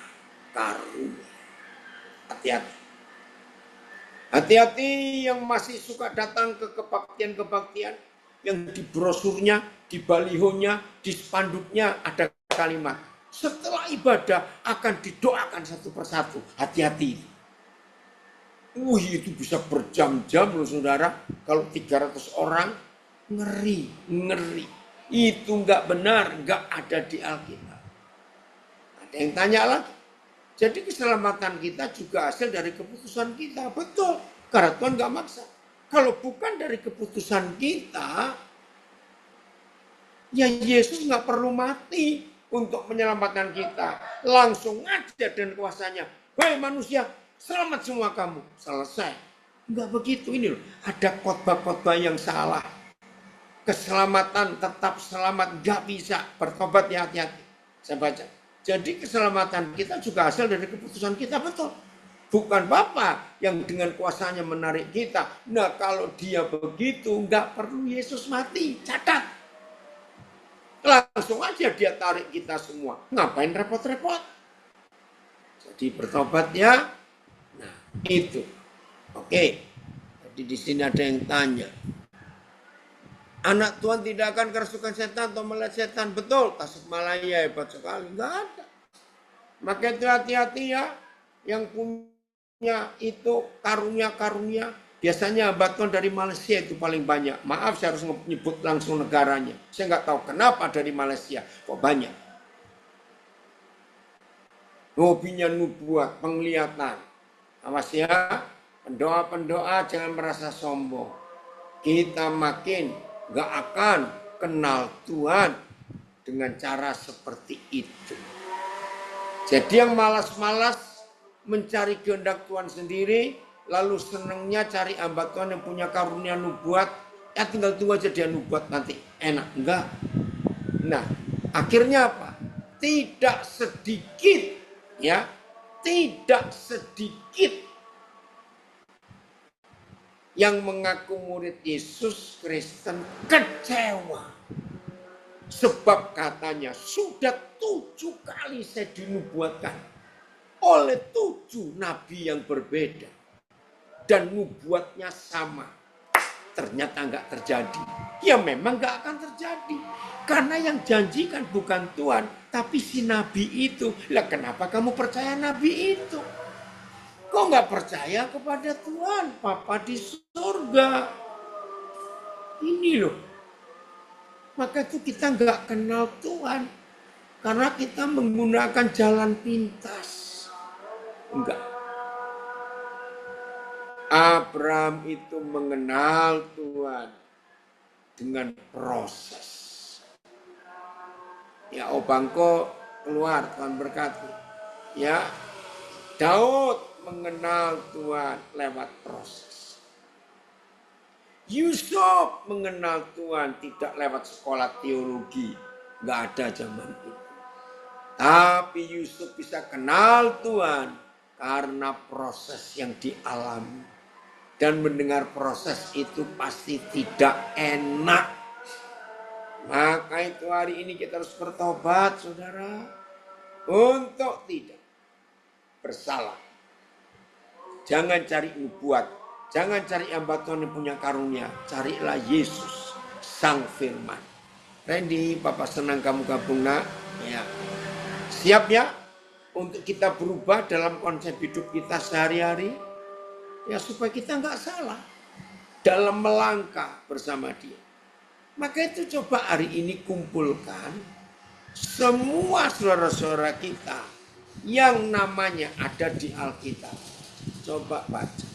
Hati-hati. Hati-hati yang masih suka datang ke kebaktian-kebaktian yang di brosurnya, di balihonya, di spanduknya ada kalimat. Setelah ibadah akan didoakan satu persatu. Hati-hati. Itu bisa berjam-jam loh saudara. Kalau 300 orang, ngeri. Itu nggak benar, nggak ada di Alkitab. Ada yang tanya lagi. Jadi keselamatan kita juga hasil dari keputusan kita. Betul. Karena Tuhan gak maksa. Kalau bukan dari keputusan kita, ya Yesus gak perlu mati untuk menyelamatkan kita. Langsung aja dan kuasanya. Hei manusia, selamat semua kamu. Selesai. Enggak begitu ini loh. Ada khotbah-khotbah yang salah. Keselamatan tetap selamat. Gak bisa. Bertobat ya, hati-hati. Saya baca. Jadi keselamatan kita juga hasil dari keputusan kita, betul. Bukan Bapa yang dengan kuasanya menarik kita. Nah kalau dia begitu, nggak perlu Yesus mati. Catat. Langsung aja dia tarik kita semua. Ngapain repot-repot? Jadi bertobat ya. Nah itu. Oke. Jadi di sini ada yang tanya. Anak Tuhan tidak akan kerasukan setan atau melihat setan. Betul, Tasikmalaya hebat sekali. Enggak ada. Maka itu hati-hati ya. Yang punya itu karunia-karunia. Biasanya hamba Tuhan dari Malaysia itu paling banyak. Maaf saya harus menyebut langsung negaranya. Saya nggak tahu kenapa dari Malaysia. Kok banyak. Hobinya nubuat, penglihatan. Awas ya. Pendoa-pendoa jangan merasa sombong. Kita makin gak akan kenal Tuhan dengan cara seperti itu. Jadi yang malas-malas mencari kehendak Tuhan sendiri, lalu senangnya cari hamba Tuhan yang punya karunia nubuat, ya tinggal tunggu aja dia nubuat nanti enak. Enggak. Nah, akhirnya apa? Tidak sedikit yang mengaku murid Yesus Kristen kecewa. Sebab katanya sudah 7 kali saya dinubuatkan oleh 7 nabi yang berbeda. Dan nubuatnya sama. Ternyata nggak terjadi. Ya memang nggak akan terjadi. Karena yang janjikan bukan Tuhan, tapi si nabi itu. Lah kenapa kamu percaya nabi itu? Kok nggak percaya kepada Tuhan, Papa di surga? Ini loh. Maka itu kita nggak kenal Tuhan. Karena kita menggunakan jalan pintas. Enggak. Abraham itu mengenal Tuhan dengan proses. Ya, Obangko keluar, Tuhan berkati. Ya, Daud mengenal Tuhan lewat proses. Yusuf mengenal Tuhan tidak lewat sekolah teologi. Nggak ada zaman itu. Tapi Yusuf bisa kenal Tuhan karena proses yang dialami. Dan mendengar proses itu pasti tidak enak. Maka itu hari ini kita harus bertobat, saudara. Untuk tidak bersalah. Jangan cari nubuat. Jangan cari hamba Tuhan yang punya karunia. Carilah Yesus, Sang Firman. Randy, Papa senang kamu gabung, nak. Ya. Siap ya untuk kita berubah dalam konsep hidup kita sehari-hari. Ya supaya kita nggak salah dalam melangkah bersama dia. Maka itu coba hari ini kumpulkan semua saudara-saudara kita yang namanya ada di Alkitab. Coba baca.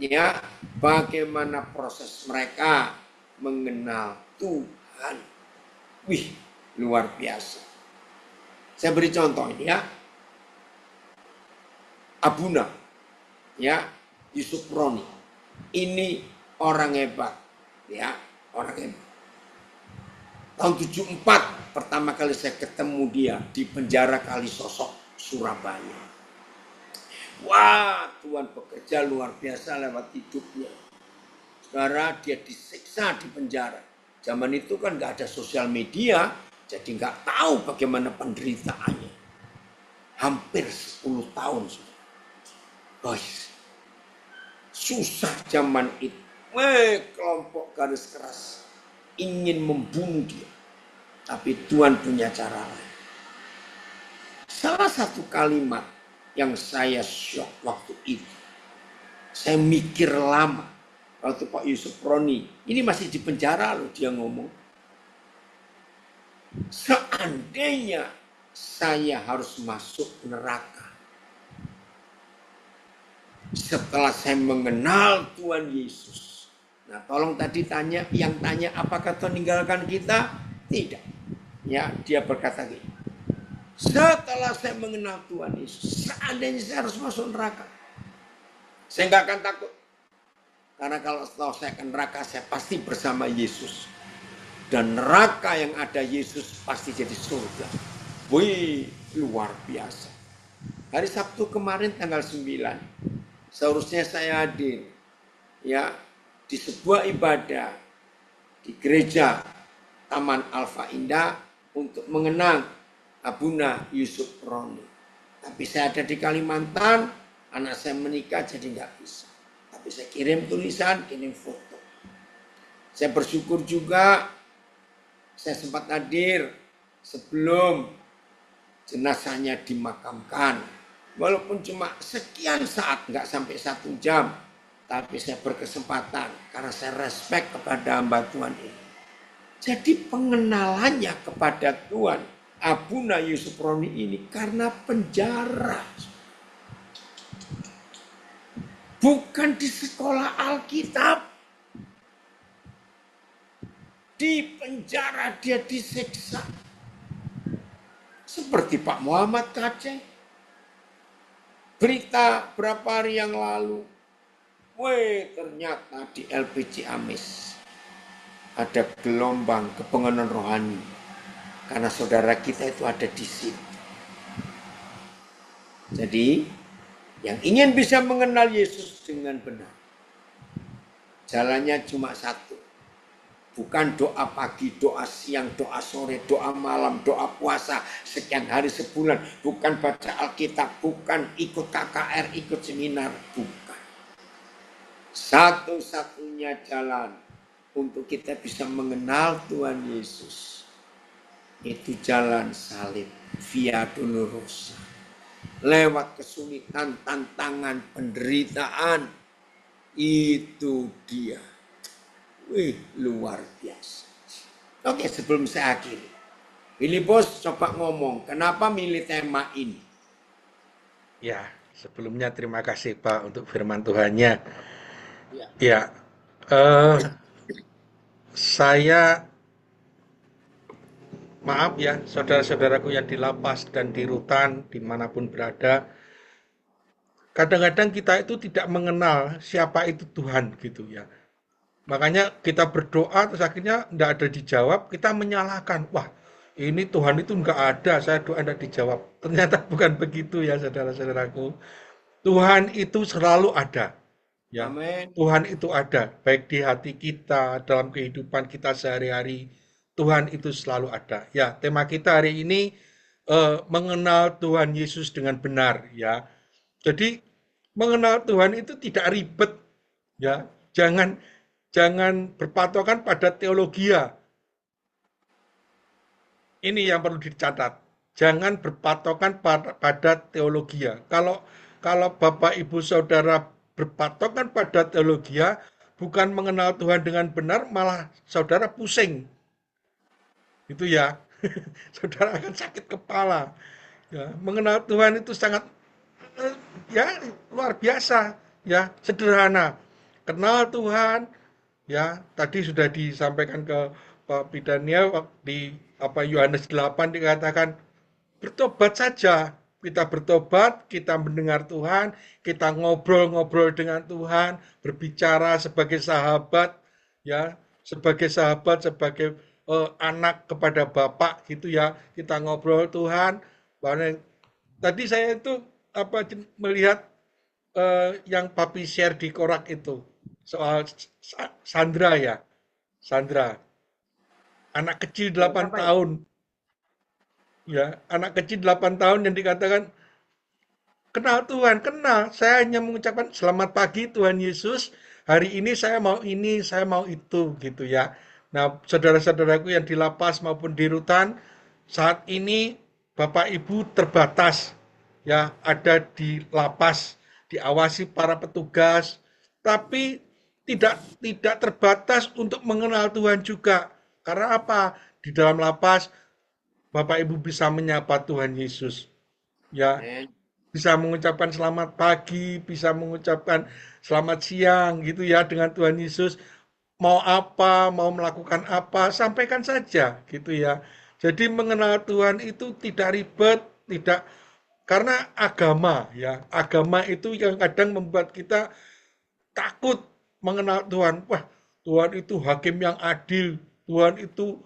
Ya, bagaimana proses mereka mengenal Tuhan. Wih, luar biasa. Saya beri contoh ini ya. Abuna, ya, Yusuf Roni. Ini orang hebat, ya, orang hebat. Tahun 74 pertama kali saya ketemu dia di penjara Kalisosok, Surabaya. Wah, Tuhan bekerja luar biasa lewat hidupnya. Sekarang dia disiksa di penjara. Zaman itu kan nggak ada sosial media, jadi nggak tahu bagaimana penderitaannya. Hampir 10 tahun. Guys, susah zaman itu. Kelompok garis keras ingin membunuh dia. Tapi Tuhan punya cara lain. Salah satu kalimat yang saya syok waktu itu. Saya mikir lama. Waktu Pak Yusuf Roni, ini masih di penjara loh dia ngomong. Seandainya saya harus masuk neraka. Setelah saya mengenal Tuhan Yesus. Nah tolong tadi yang tanya apakah Tuhan meninggalkan kita? Tidak. Ya, dia berkata gini. Setelah saya mengenal Tuhan Yesus, seandainya saya harus masuk neraka, saya nggak akan takut. Karena kalau setelah saya ke neraka, saya pasti bersama Yesus. Dan neraka yang ada Yesus pasti jadi surga. Wih, luar biasa. Hari Sabtu kemarin tanggal 9, seharusnya saya hadir ya di sebuah ibadah di gereja Taman Alfa Indah untuk mengenang Abuna Yusuf Roni. Tapi saya ada di Kalimantan, anak saya menikah jadi nggak bisa. Tapi saya kirim tulisan, kirim foto. Saya bersyukur juga saya sempat hadir sebelum jenazahnya dimakamkan. Walaupun cuma sekian saat, nggak sampai 1 jam. Tapi saya berkesempatan karena saya respect kepada hamba Tuhan ini. Jadi pengenalannya kepada Tuhan Abuna Yusuf Roni ini karena penjara. Bukan di sekolah Alkitab. Di penjara dia disiksa. Seperti Pak Muhammad Kaceng. Berita berapa hari yang lalu. Ternyata di LPG Amis ada gelombang kepengenalan rohani. Karena saudara kita itu ada di situ. Jadi, yang ingin bisa mengenal Yesus dengan benar, jalannya cuma satu. Bukan doa pagi, doa siang, doa sore, doa malam, doa puasa, sekian hari sebulan. Bukan baca Alkitab, bukan ikut KKR, ikut seminar, bukan. Satu-satunya jalan untuk kita bisa mengenal Tuhan Yesus itu jalan salib, via dolorosa. Lewat kesulitan, tantangan, penderitaan. Itu dia. Wih, luar biasa. Oke, sebelum saya akhiri. Billy Bos coba ngomong, kenapa milih tema ini? Ya, sebelumnya terima kasih Pak untuk firman Tuhannya. Ya. Ya, saya maaf ya, saudara-saudaraku yang di lapas dan di rutan, dimanapun berada, kadang-kadang kita itu tidak mengenal siapa itu Tuhan gitu ya. Makanya kita berdoa terus akhirnya tidak ada dijawab, kita menyalahkan. Wah, ini Tuhan itu nggak ada, saya doa tidak dijawab. Ternyata bukan begitu ya saudara-saudaraku. Tuhan itu selalu ada. Ya, Amin. Tuhan itu ada, baik di hati kita, dalam kehidupan kita sehari-hari. Tuhan itu selalu ada. Ya, tema kita hari ini mengenal Tuhan Yesus dengan benar. Ya, jadi mengenal Tuhan itu tidak ribet. Ya, jangan jangan berpatokan pada teologi ya. Ini yang perlu dicatat. Jangan berpatokan pada teologi ya. Kalau Bapak Ibu Saudara berpatokan pada teologi ya, bukan mengenal Tuhan dengan benar, malah saudara pusing. Itu ya. Saudara akan sakit kepala. Ya, mengenal Tuhan itu sangat eh, ya luar biasa, ya, sederhana. Kenal Tuhan, ya, tadi sudah disampaikan ke Pak Bidania di apa Yohanes 8 dikatakan bertobat saja. Kita bertobat, kita mendengar Tuhan, kita ngobrol-ngobrol dengan Tuhan, berbicara sebagai sahabat, ya, sebagai anak kepada Bapak gitu ya. Kita ngobrol Tuhan. Tadi saya itu apa melihat yang Papi share di Korak itu soal Sandra ya, Sandra, anak kecil 8 Apa itu? tahun, ya, anak kecil 8 tahun yang dikatakan kenal Tuhan, kenal. Saya hanya mengucapkan selamat pagi Tuhan Yesus. Hari ini, saya mau itu gitu ya. Nah, saudara-saudaraku yang di lapas maupun di rutan, saat ini Bapak Ibu terbatas ya, ada di lapas, diawasi para petugas, tapi tidak terbatas untuk mengenal Tuhan juga. Karena apa? Di dalam lapas Bapak Ibu bisa menyapa Tuhan Yesus. Ya, Amin. bisa mengucapkan selamat pagi, bisa mengucapkan selamat siang gitu ya dengan Tuhan Yesus. Mau apa, mau melakukan apa, sampaikan saja gitu ya. Jadi mengenal Tuhan itu tidak ribet, tidak karena agama ya. Agama itu yang kadang membuat kita takut mengenal Tuhan. Wah, Tuhan itu hakim yang adil. Tuhan itu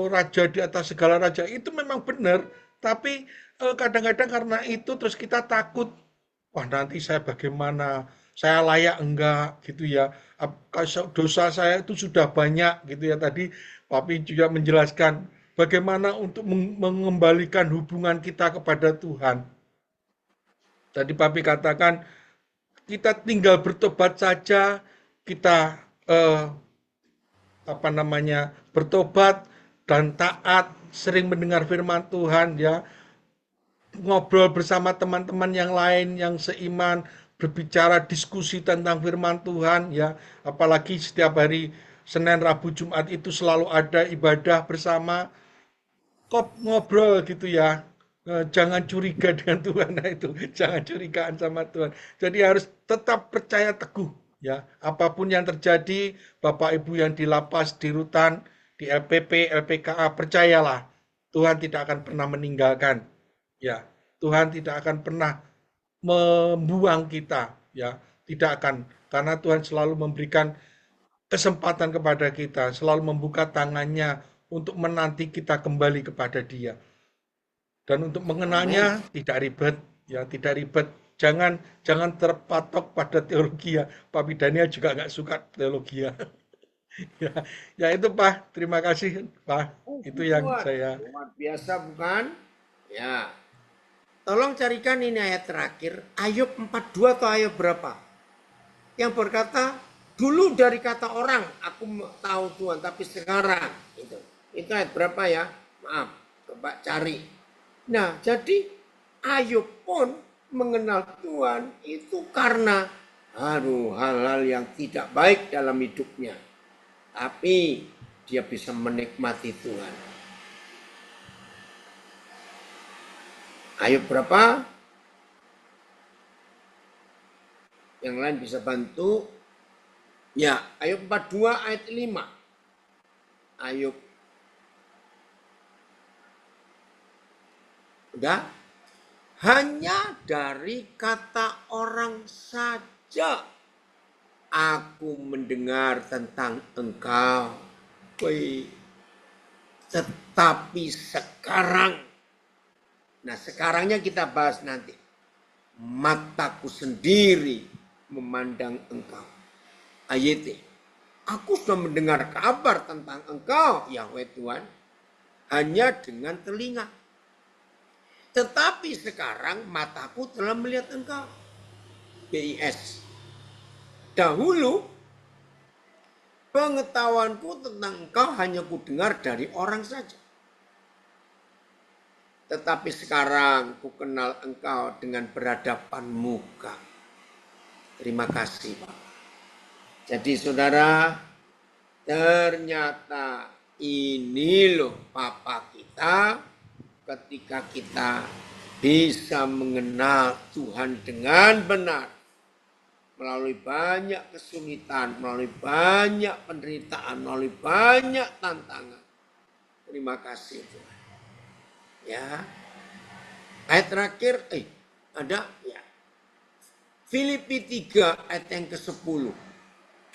raja di atas segala raja. Itu memang benar, tapi kadang-kadang karena itu terus kita takut. Wah, nanti saya bagaimana? Saya layak enggak gitu ya. Dosa saya itu sudah banyak gitu ya. Tadi Papi juga menjelaskan bagaimana untuk mengembalikan hubungan kita kepada Tuhan. Tadi Papi katakan kita tinggal bertobat saja, kita eh, apa namanya bertobat dan taat, sering mendengar firman Tuhan ya, ngobrol bersama teman-teman yang lain yang seiman, berbicara diskusi tentang firman Tuhan ya, apalagi setiap hari Senin, Rabu, Jumat itu selalu ada ibadah bersama, kok ngobrol gitu ya. Jangan curiga dengan Tuhan, nah itu jangan curigaan sama Tuhan. Jadi harus tetap percaya teguh ya. Apapun yang terjadi, Bapak Ibu yang di lapas, di rutan, di LPP, LPKA, percayalah Tuhan tidak akan pernah meninggalkan. Ya, Tuhan tidak akan pernah membuang kita, ya. Tidak akan, karena Tuhan selalu memberikan kesempatan kepada kita, selalu membuka tangannya untuk menanti kita kembali kepada Dia. Dan untuk mengenalnya Amin. tidak ribet, ya tidak ribet. Jangan jangan terpatok pada teologi ya. Pak Bidania juga nggak suka teologi ya. Ya, ya itu Pak. Terima kasih Pak. Oh, Itu yang buat saya. luar biasa bukan? Ya. Tolong carikan ini ayat terakhir. Ayub 42 atau Ayub berapa? Yang berkata, dulu dari kata orang aku tahu Tuhan, tapi sekarang itu ayat berapa ya? Maaf, coba cari. Nah, jadi Ayub pun mengenal Tuhan itu karena hal-hal yang tidak baik dalam hidupnya. Tapi dia bisa menikmati Tuhan. Ayub berapa? Yang lain bisa bantu. Ya, Ayub 42 ayat 5. Ayub Udah? Hanya dari kata orang saja aku mendengar tentang engkau. Wih. Tetapi sekarang, nah sekarangnya kita bahas nanti. Mataku sendiri memandang engkau. Ayat, aku sudah mendengar kabar tentang engkau, Yahweh Tuhan, hanya dengan telinga. Tetapi sekarang mataku telah melihat engkau. BIS. Dahulu pengetahuanku tentang engkau hanya kudengar dari orang saja. Tetapi sekarang ku kenal engkau dengan berhadapan muka. Terima kasih, Pak. Jadi saudara, ternyata ini loh Papa kita ketika kita bisa mengenal Tuhan dengan benar. Melalui banyak kesulitan, melalui banyak penderitaan, melalui banyak tantangan. Terima kasih Tuhan. Ya. Ayat terakhir, ada ya. Filipi 3 ayat yang ke-10.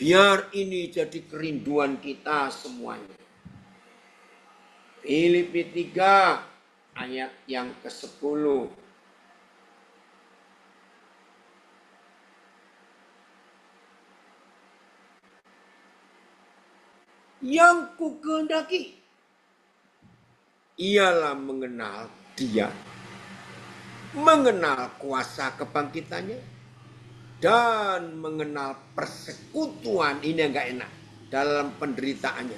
Biar ini jadi kerinduan kita semuanya. Filipi 3 ayat yang ke-10. Yang ku kehendaki ialah mengenal Dia, mengenal kuasa kebangkitannya, dan mengenal persekutuan, ini yang gak enak, dalam penderitaannya,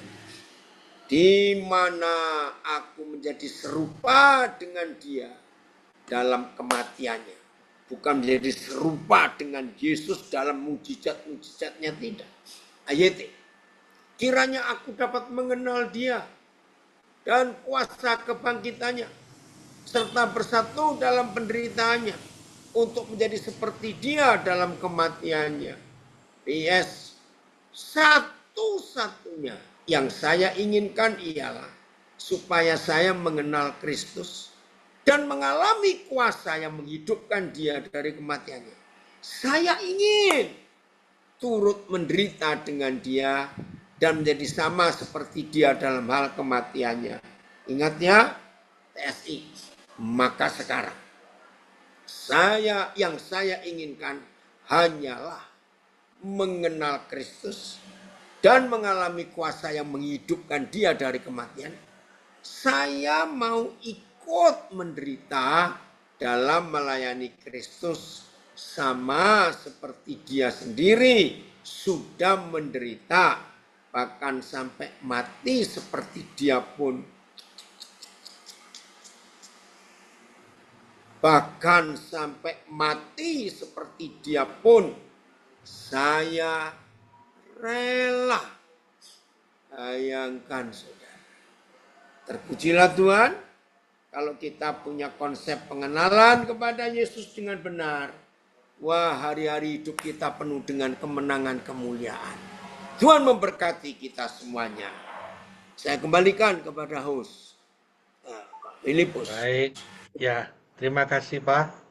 di mana aku menjadi serupa dengan Dia dalam kematiannya. Bukan menjadi serupa dengan Yesus dalam mujizat-mujizatnya, tidak. Ayat, kiranya aku dapat mengenal Dia dan kuasa kebangkitannya, serta bersatu dalam penderitaannya, untuk menjadi seperti Dia dalam kematiannya. PS, satu-satunya yang saya inginkan ialah supaya saya mengenal Kristus dan mengalami kuasa yang menghidupkan Dia dari kematiannya. Saya ingin turut menderita dengan Dia dan menjadi sama seperti Dia dalam hal kematiannya. Ingat ya, TSI. Maka sekarang yang saya inginkan hanyalah mengenal Kristus dan mengalami kuasa yang menghidupkan Dia dari kematian. Saya mau ikut menderita dalam melayani Kristus sama seperti Dia sendiri sudah menderita, bahkan sampai mati seperti Dia pun. Bahkan sampai mati seperti Dia pun, saya rela. Bayangkan saudara. Terpujilah Tuhan kalau kita punya konsep pengenalan kepada Yesus dengan benar. Wah, hari-hari hidup kita penuh dengan kemenangan, kemuliaan. Tuhan memberkati kita semuanya. Saya kembalikan kepada host Filipus. Baik, ya, terima kasih Pak.